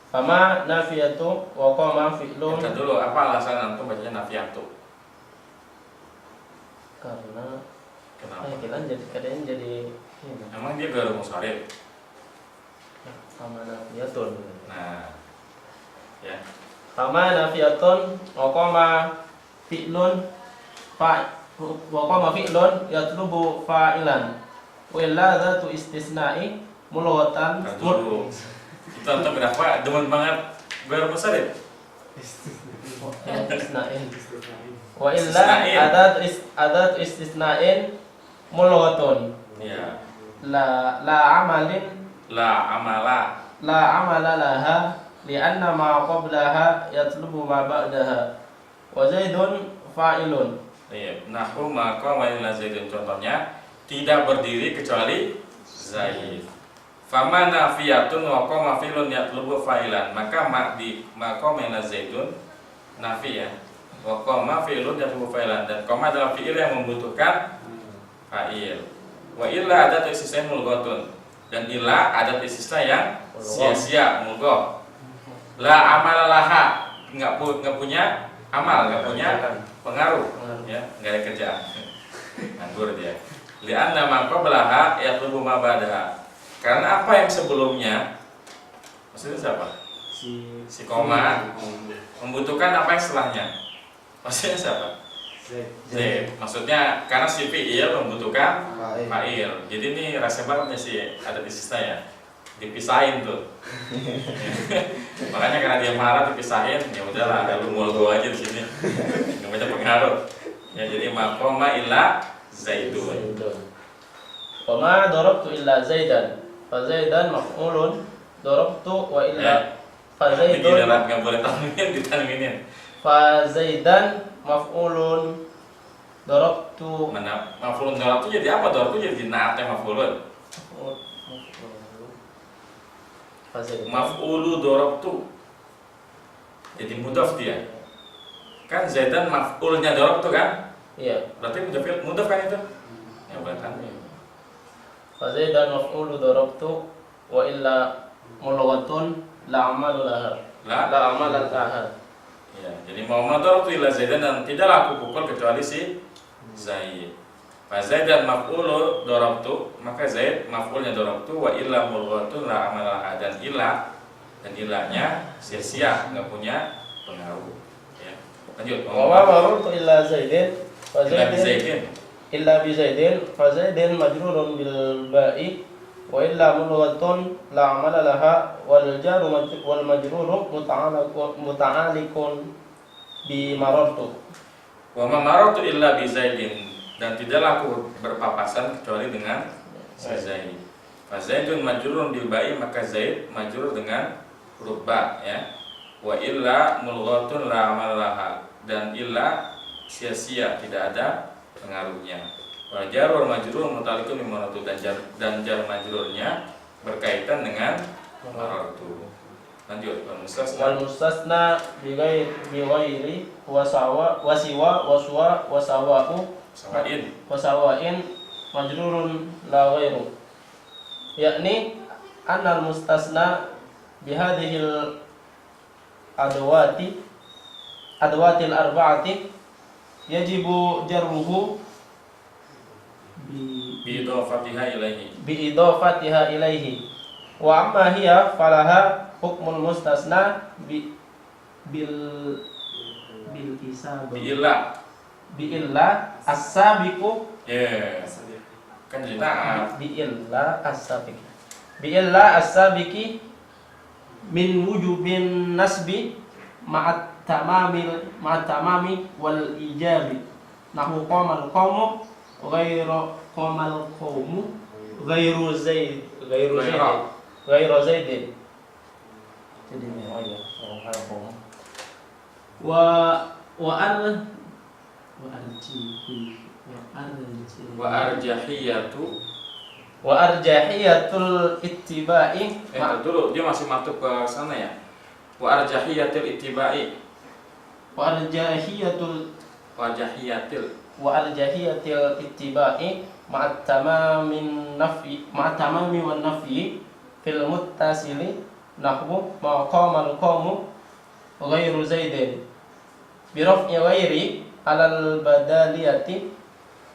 Fama nafiyatu wa qama fi'lun. Kita dulu apa alasan antum bacanya nafiyatu? Karena Kenapa? kadang jadi ini. Emang dia gak musharif? Fama nafiyatun. Nah, ya. Fama nafiyatun wa qama fi'lun wa qama fi'lun yatlubu fa'ilan. Wa illa dzatu istisna'i mulghatan. Ntar dulu. Itu antum kenapa demen banget gak musharif? Istisna'in. Wa illa adat istisna'in mulghatun. Iya. La amalin La amala. la amala laha li'anna ma qablaha yatlubu ma ba'daha. Wa zaidun fa'ilun. Iya. Nahu maqama illa zaidun, contohnya tidak berdiri kecuali zaid. Fama nafiyatun wa qama fi'lun yatlubu fa'ilan. Maka di maqama illa zaidun nafi, ya. Wa qama fi'lun yatlubu fa'ilan, dan qama adalah fi'il yang membutuhkan fa'il. Wa illa adat istisna mulghatun, dan illa adat istisna yang sia-sia, mulghah. La amala laha, enggak punya amal, enggak punya pengaruh, ya, enggak ada kerjaan. Nganggur dia. Li'anna ma qablaha yatlubu ma ba'daha. Karena apa yang sebelumnya, maksudnya siapa? Si koma membutuhkan apa yang setelahnya. Maksudnya siapa? Z. Maksudnya karena si fi'il membutuhkan fa'il. Jadi ini rasa banget sih ada di sisa ya. Dipisahin tuh. Makanya karena dia marah dipisahin, ya udahlah, ada lumul gua aja di sini. Enggak banyak pengaruh. Ya, jadi maqama illa zaidun. Wa ma darabtu illa zaidan. Fa zaidan maf'ulun darabtu wa illa fa Zaidun zaidun enggak boleh tanwin, ditanwinin. fa zaidan maf'ulun darabtu. Mana maf'ulun darabtu jadi apa? Darabtu jadi naatnya maf'ulun. Fa zaidan Maf'ulu darabtu jadi mudhaf dia. Kan zaidan maf'ulnya darabtu kan? iya. Berarti mudhaf kan itu? Ya boleh tanwin. Fa zaidan maf'ulu darabtu wa illa mulghatun la amalu laha. La amala laha. Ya, jadi mau darabtu ila zaidan, dan tidaklah aku pukul kecuali si Zaid. Fa zaidan maf'ulu darabtu, maka Zaid maf'ulnya darabtu, wa illa mulghatun la amala, dan ilahnya sia-sia, enggak punya pengaruh, ya. Lanjut. Wa ma marartu illa zaidin fa Illa bi zaidin Zaidin. illa bi zaidin fa zaidin majrurun bil ba'i wa illa mulghatun la amala laha wal jaru wal majruru muta'alliqun bi marartu. Wa ma marartu illa bi Zaidin, dan tidaklah aku berpapasan kecuali dengan si Zaid. Fa Zaidun majrurun bil ba'i, maka Zaid majrur dengan huruf ba, ya. Wa illa mulghatun la amal laha, dan illa sia-sia, tidak ada pengaruhnya. Wa jar wal majrur muta'alliqun bi marartu, dan jar majrurnya berkaitan dengan marartu. Lanjut. Wal mustasna bi ghairi wa sawa wa siwa wa suwa wa sawa'u Sawain. wa sawa'in majrurun la ghairu, yakni anna al mustasna bi hadhihi al adwatil arba'ati yajibu jarruhu Bi idhafatiha ilaihi wa amma hiya falaha hukmul mustasna bil kisab bi illa. bi illa as-sabiqu Ya. Kan jadi naat. bi illa as-sabiqi min wujubin nasbi ma'at tamami wal ijabi. Nahu qamal qawmu ghairu zaidin. Jadi oh ya, wa arjahiyatul ittiba'i. Dulu dia masih masuk ke sana ya. Wa arjahiyatul ittiba'i. Wa arjahiyatul ittiba'i ma'at tamami wan nafyi fil muttasili nahwu ma qamal qawmu ghairu zaidin bi raf'i ghairi alal badaliyati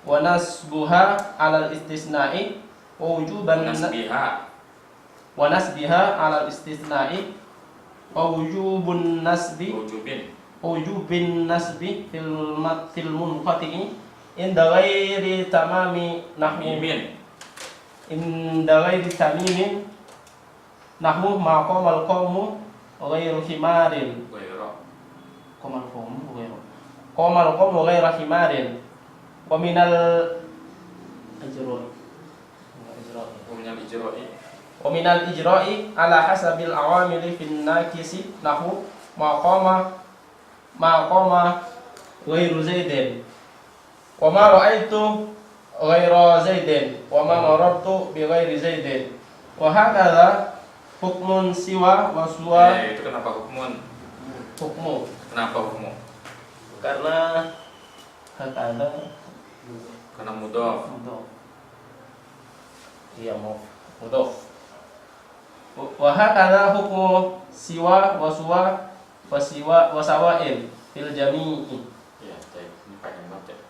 wa nasbuha alal istisna'i wa wujuban nasbiha alal istisna'i wa wujubun nasbi fil munqati'i inda ghairi tamami nahwu nahwu ma qamal qawmu ghairu himarin qamal qawmu ghairu himarin wa minal ijra'i ala hasabil awamili fin nakisi nahwu ma qama ghairu zaidin wa ma ra'aitu ghaira zaidin wa ma marartu bi ghairi zaidin wa hakadha hukmun siwa wa suwa. Itu kenapa hukmun? Hukmu. Kenapa hukmu? Karena hakadha Karena mudhof. Iya, mudhof. Wa hakadha hukmu siwa wa suwa wa sawa'in fil jami'i. Ya, baik. Ini panjang banget ya.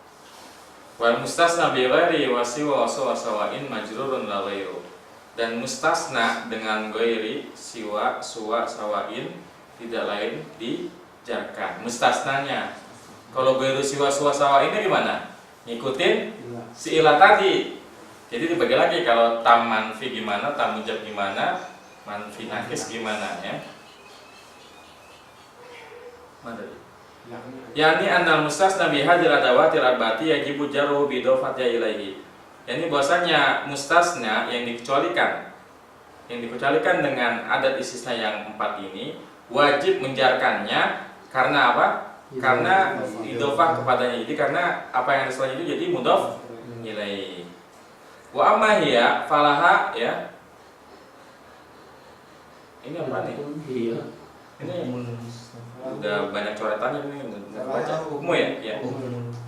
Wal mustasna bi ghairi wa siwa wa sawa'in majrurun la ghairu. Dan mustasna dengan ghairi, siwa, suwa, sawain tidak lain dijarkan. Mustasnanya. Kalau ghairu, siwa, suwa, sawain ini gimana? Ngikutin si ilah tadi. Jadi dibagi lagi, kalau tam manfi gimana, tam mujab gimana, manfi nakis gimana ya. Mana tadi? Yani annal mustasna bi hadhil adawatil arba'ati yajibu jarruhu bi idhafati ilaihi. Yani bahwasanya mustasna yang dikecualikan dengan adat istisna yang 4 ini wajib menjarkannya karena apa? Karena idhofah kepadanya. Jadi karena apa yang ada selanjutnya itu jadi mudhof ilaihi. Wa amma hiya falaha ya. Ini apa nih? Ini udah banyak coretannya ini, baca hukmu ya.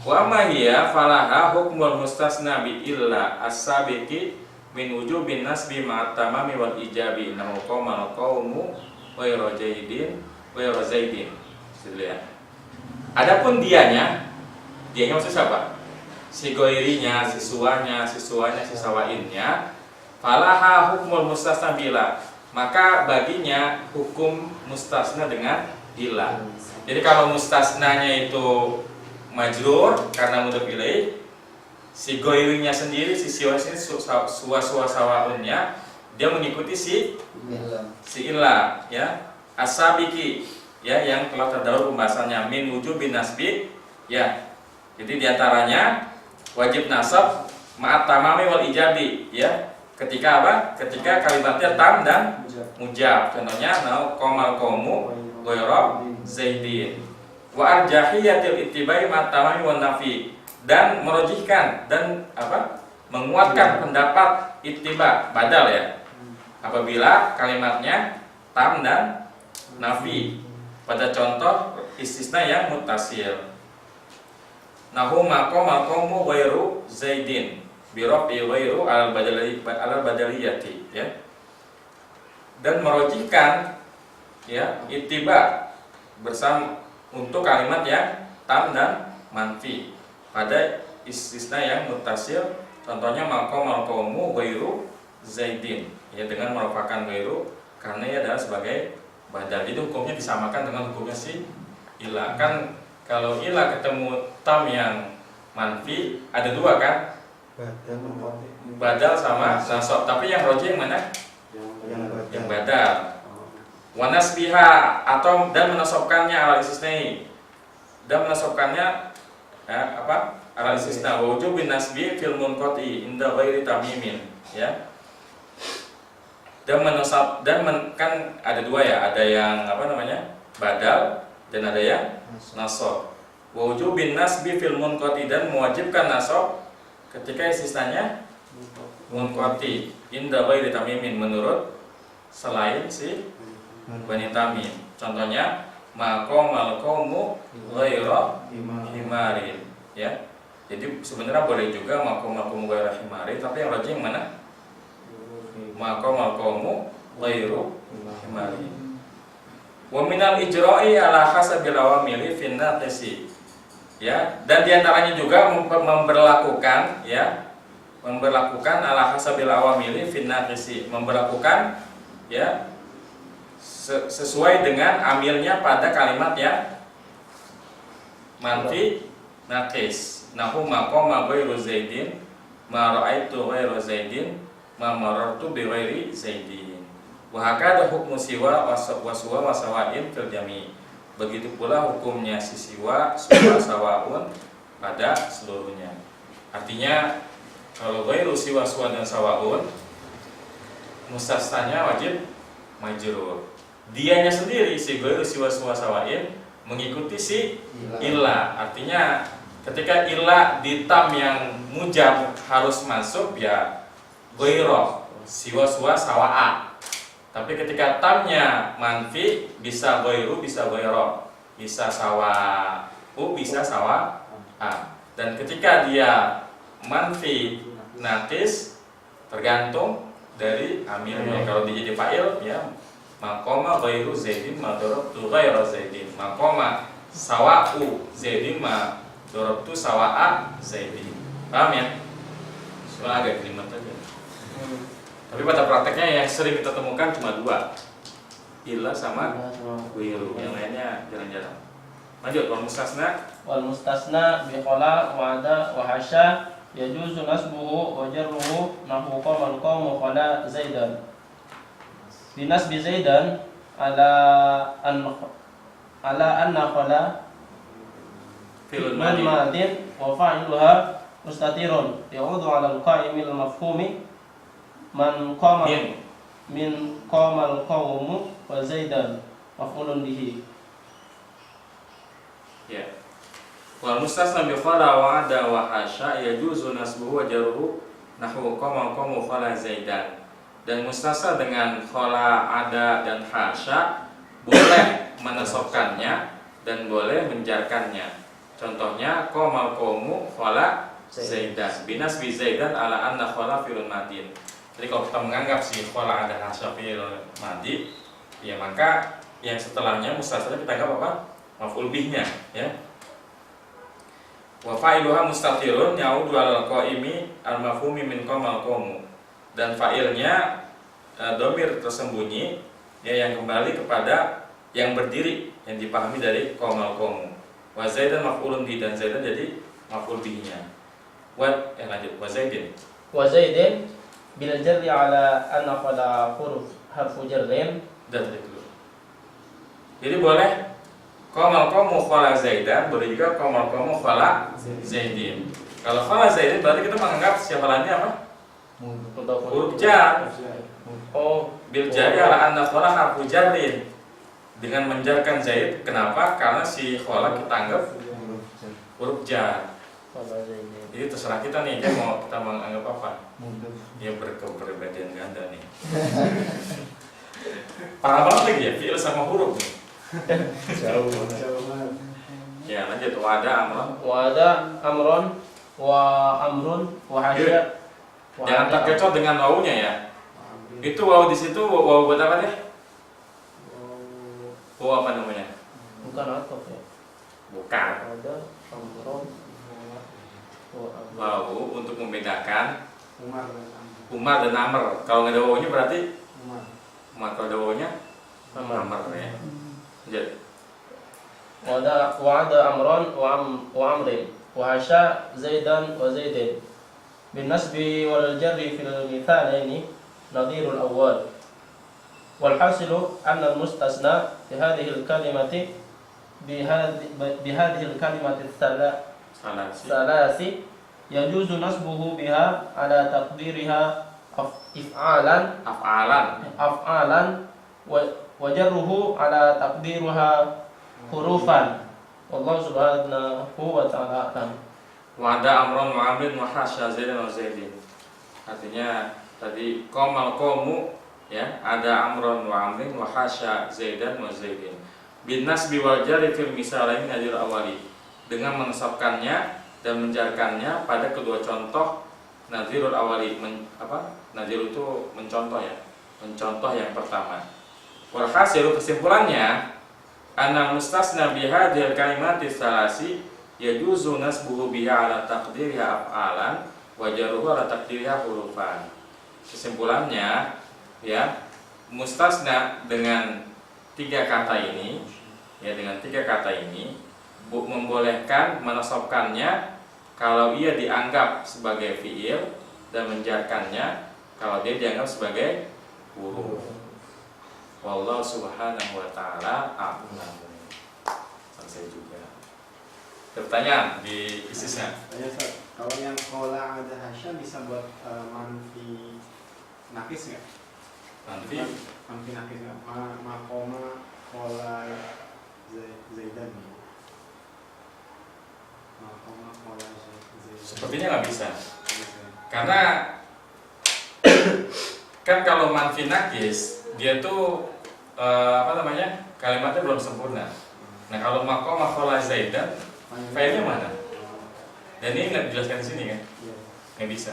Wa ma hiya falaha hukmul mustasna bi illa as-sabiqi min wujubin nasbi ma'at tamami wal ijabi nahu qamal qaumu wa rajaidin wa razaidin. Lihat. Adapun dianya maksud siapa? Si goirinya, si suwanya, si sawainnya. Falaha hukmul mustasna bila, maka baginya hukum mustasna dengan illa. Jadi kalau mustasnanya itu majrur karena mudhof ilaih, si goirinya sendiri, si siwanya suwa sawaunnya, dia mengikuti si illa ya, as-sabiqi ya, yang telah terdahulu pembahasannya min wujubin nasbi ya. Jadi diantaranya wajib nasab ma'at tamami wal ijabi ya. Ketika apa? Ketika kalimatnya tam dan mujab. Contohnya nau qamal qaumu ghairu zaidin. Wa arjahiyatil ittibai ma'at tamami wan nafi. Dan merojihkan dan apa? Menguatkan pendapat ittiba badal ya. Apabila kalimatnya tam dan nafi. Pada contoh istisna yang muttasil. Nahu maqamal qaumu ghairu zaidin. Birofi ghairu alal badaliyati ya. Dan merojihkan ya ittiba bersama untuk kalimat yang tam dan manfi pada istisna yang muttasil, contohnya maqamal qaumu ghairu zaidin ya, dengan merupakan ghairu karena ia adalah sebagai badal. Jadi hukumnya disamakan dengan hukumnya si ila. Kan kalau ila ketemu tam yang manfi ada dua kan? Badal sama nasab. Tapi yang rojih yang mana? Yang badal. Wa nasbiha atau dan menasobkannya ala istisnai. Dan menasobkannya ala istisna wa wujubin nasbi fil munqati inda ghairi tamimin, ya. Dan kan ada dua ya, ada yang badal dan ada yang nasab. Wa wujubin nasbi fil munqati dan mewajibkan nasab ketika istisnanya munqati inda ghairi tamimin menurut selain si Bani Tamim. Contohnya maqamal qaumu ghaira himarin, ya. Jadi sebenarnya boleh juga maqamal qaumu ghaira himarin, tapi yang rajih yang mana? Maqamal qaumu ghairu himarin. Wa minal ijra'i ala hasabil awamili fin naqisi. Ya, dan diantaranya juga memberlakukan ala hasabil awamili fin naqisi, memberlakukan ya sesuai dengan amilnya pada kalimat yang manfi naqis. Nahu maqama ghairu zaidin, ma ra'aitu ghairu zaidin, ma marartu bi ghairi zaidin. Wa hakada hukmu siwa wa suwa wa sawain fil jami'. Begitu pula hukumnya si siwa, suwa, sawaun pada seluruhnya. Artinya kalau ghairu siwa, suwa dan sawaun mustasnanya wajib majrur. Dianya sendiri si ghairu siwa, suwa, sawain mengikuti si illa. Artinya ketika illa di tam yang mujab harus masuk ya ghairu siwa, suwa, sawa'a. Tapi ketika tamnya manfi bisa ghairu, bisa ghairu, bisa sawa'u, bisa sawa'a. Dan ketika dia manfi naqis tergantung dari amilnya. Kalau dia jadi fa'il ya maqama ghairu zaidin ma darabtu ghairu zaidin, maqama sawa'u zaidin ma darabtu sawa'a zaidin. Paham ya? Soalnya agak kelimat aja. Tapi pada prakteknya yang sering kita temukan cuma dua, illa sama ghairu. Yang lainnya jarang-jarang. Lanjut, wal mustasna bi khala wa ada wa hasya yajuzu nasbuhu wa jarruhu nahu qamal qawmu khala zaidan. Binasbi zaidan ala anna khala fi'l madin wa fa'iluha mustatirun ya'udu ala al-qa'imil mafhumi man qama min qamal qawmu wa zaidan maf'ulun bihi. Ya. Wal mustasna bi khala wa ada wa hasya yajuzu nasbuhu wa jarruhu nahwu qamal qawmu khala zaidan. Dan mustasna dengan khala, ada dan hasya boleh menasobkannya dan boleh menjarkannya. Contohnya qamal qawmu khala zaidan binasbi zaidan ala anna khala fi'lun madin. Jadi kalau kita menganggap si khala, ada, hasya fi'il madi, ya maka yang setelahnya mustasna kita anggap apa? Maf'ul bihnya, ya. Wa fa'iluha mustatirun ya'udu 'alal qa'imi al-mafhumi min qamal qawmu. Dan fa'ilnya domir tersembunyi ya yang kembali kepada yang berdiri yang dipahami dari qamal qawmu. Wa zaidan maf'ulun bi, dan zaidan jadi maf'ul bihnya. Lanjut wa zaidin. Wa zaidin bil jarri ala anna qala huruf harfu jarrin. Dan itu. Jadi boleh qamal qawmu khala zaidan, boleh juga qamal qawmu khala zaidin. Kalau khala zaidin berarti kita menganggap si khalanya apa? Huruf jar. Oh, bil jari ala anna khala harfu jarrin. Dengan menjarkan zaid, kenapa? Karena si khala kita anggap huruf jar. Jadi terserah kita nih, mau kita menganggap apa? Dia berkepribadian ganda nih. Parah banget lagi ya, fi'il sama huruf nih. Jauh. Ya lanjut, wa ada amron wa hasya. Jangan terkecoh dengan wawunya ya. Itu wawu di situ wawu buat apa deh? Wawu apa namanya? Bukan atau ya? Bukan. Ada amron. Wawu untuk membedakan Umar dan Amr. Kalau nggak ada wawunya berarti Umar. Kalau ada wawunya Amr ya. Lanjut. Wa ada amron wa amrin wa hasya zaidan wa zaidin. Bin nasbi wal jarri fil mithalaini nadhirul awwal. والحاصل أن المستثنى بهذه الكلمة الثلاث يجوز نصبه بها على تقديرها أفعالا وجره على تقديرها حروفا والله سبحانه وتعالى أعلم. Wa'ada amron wa amrin wa hasya zaidan wa zaidin. Artinya tadi qomal qomu ya, ada amron wa amrin wa hasya zaidan wa zaidin. Bin nasbi wal jarri fil misalain hadir awali. Dengan menetapkannya dan menjarkannya pada kedua contoh nazirul awali. Nazir itu mencontoh ya. Mencontoh yang pertama. Wal hasilu kesimpulannya anna mustasna bi hadhil kalimati salasi yajuzu nasbuhu biha ala taqdiriha af'alan wa jarruhu ala taqdiriha hurufan. Kesimpulannya ya, mustasna dengan tiga kata ini membolehkan menasabkannya kalau ia dianggap sebagai fiil dan menjarkannya kalau dia dianggap sebagai huruf. Wallahu subhanahu wa ta'ala a'lam. Selesai juga. Pertanyaan di isisnya. Kalau yang kola ada hasya bisa buat manfi nakis nggak? Manfi nakis nggak? Makoma kola zaidan. Makoma kola zaidan. Sepertinya nggak bisa. Karena kan kalau manfi nakis dia tuh kalimatnya belum sempurna. Nah kalau makoma kola zaidan failnya mana? Dan ini nggak dijelaskan di sini kan? Nggak bisa.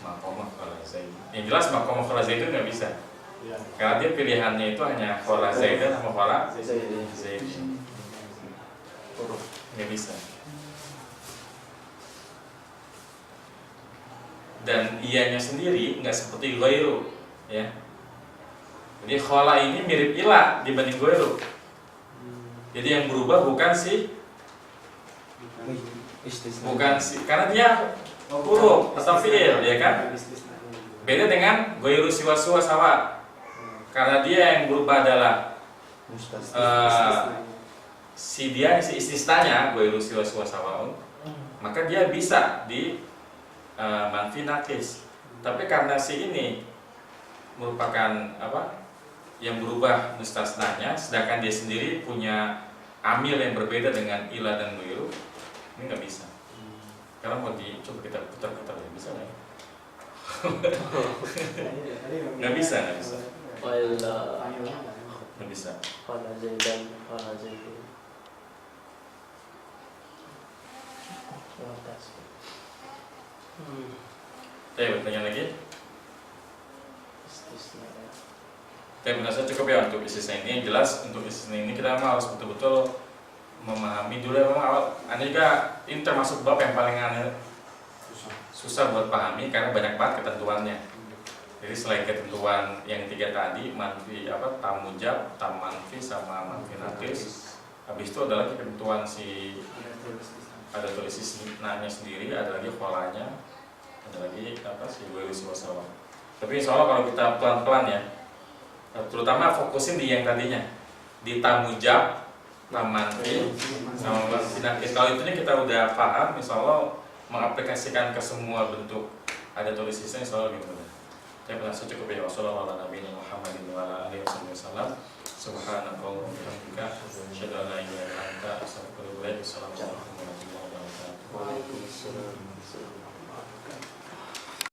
Makomah khola zaid. Yang jelas makomah khola zaid itu nggak bisa. Karena dia pilihannya itu hanya khola zaidan sama khola zaid. Nggak bisa. Dan ianya sendiri nggak seperti ghairu, ya. Jadi khola ini mirip ila dibanding ghairu. Jadi yang berubah bukan si karena dia huruf atau fiil, ya kan? Beda dengan ghairu siwa suwa sawa. Karena dia yang berubah adalah si istisnanya ghairu siwa suwa sawa, maka dia bisa di manfi nakis. Tapi karena si ini merupakan yang berubah mustasnanya, sedangkan dia sendiri punya amil yang berbeda dengan ila dan ghairu, ini nggak bisa. Karena mau coba kita putar-putar ya, bisa nggak? Nggak bisa. Nggak bisa. Bertanya lagi? Saya merasa cukup ya untuk istisna ini. Yang jelas untuk istisna ini kita memang harus betul-betul memahami dulu. Memang awal, juga ini termasuk bab yang paling susah buat pahami karena banyak banget ketentuannya. Jadi selain ketentuan yang tiga tadi, manfi tamujab, tamanfi sama manfi nakis, habis itu ada lagi ketentuan ada tulis istisnanya sendiri, ada lagi kholanya, ada lagi si ghairu wasawa. Tapi insya Allah kalau kita pelan-pelan ya, terutama fokusin di yang tadinya, di tamujab, tamanfi sama manfi nakis. Kalau itu kita udah paham, insya Allah mengaplikasikan ke semua bentuk ada tulis istisna, insya Allah lebih mudah. Saya merasa cukup ya. Wassalamualaikum warahmatullahi wabarakatuh. Subhanallah wa bihamdika, asyhadu an la ilaha illa anta, astaghfiruka wa atubu ilaik. Assalamualaikum warahmatullahi wabarakatuh. Waalaikumsalam.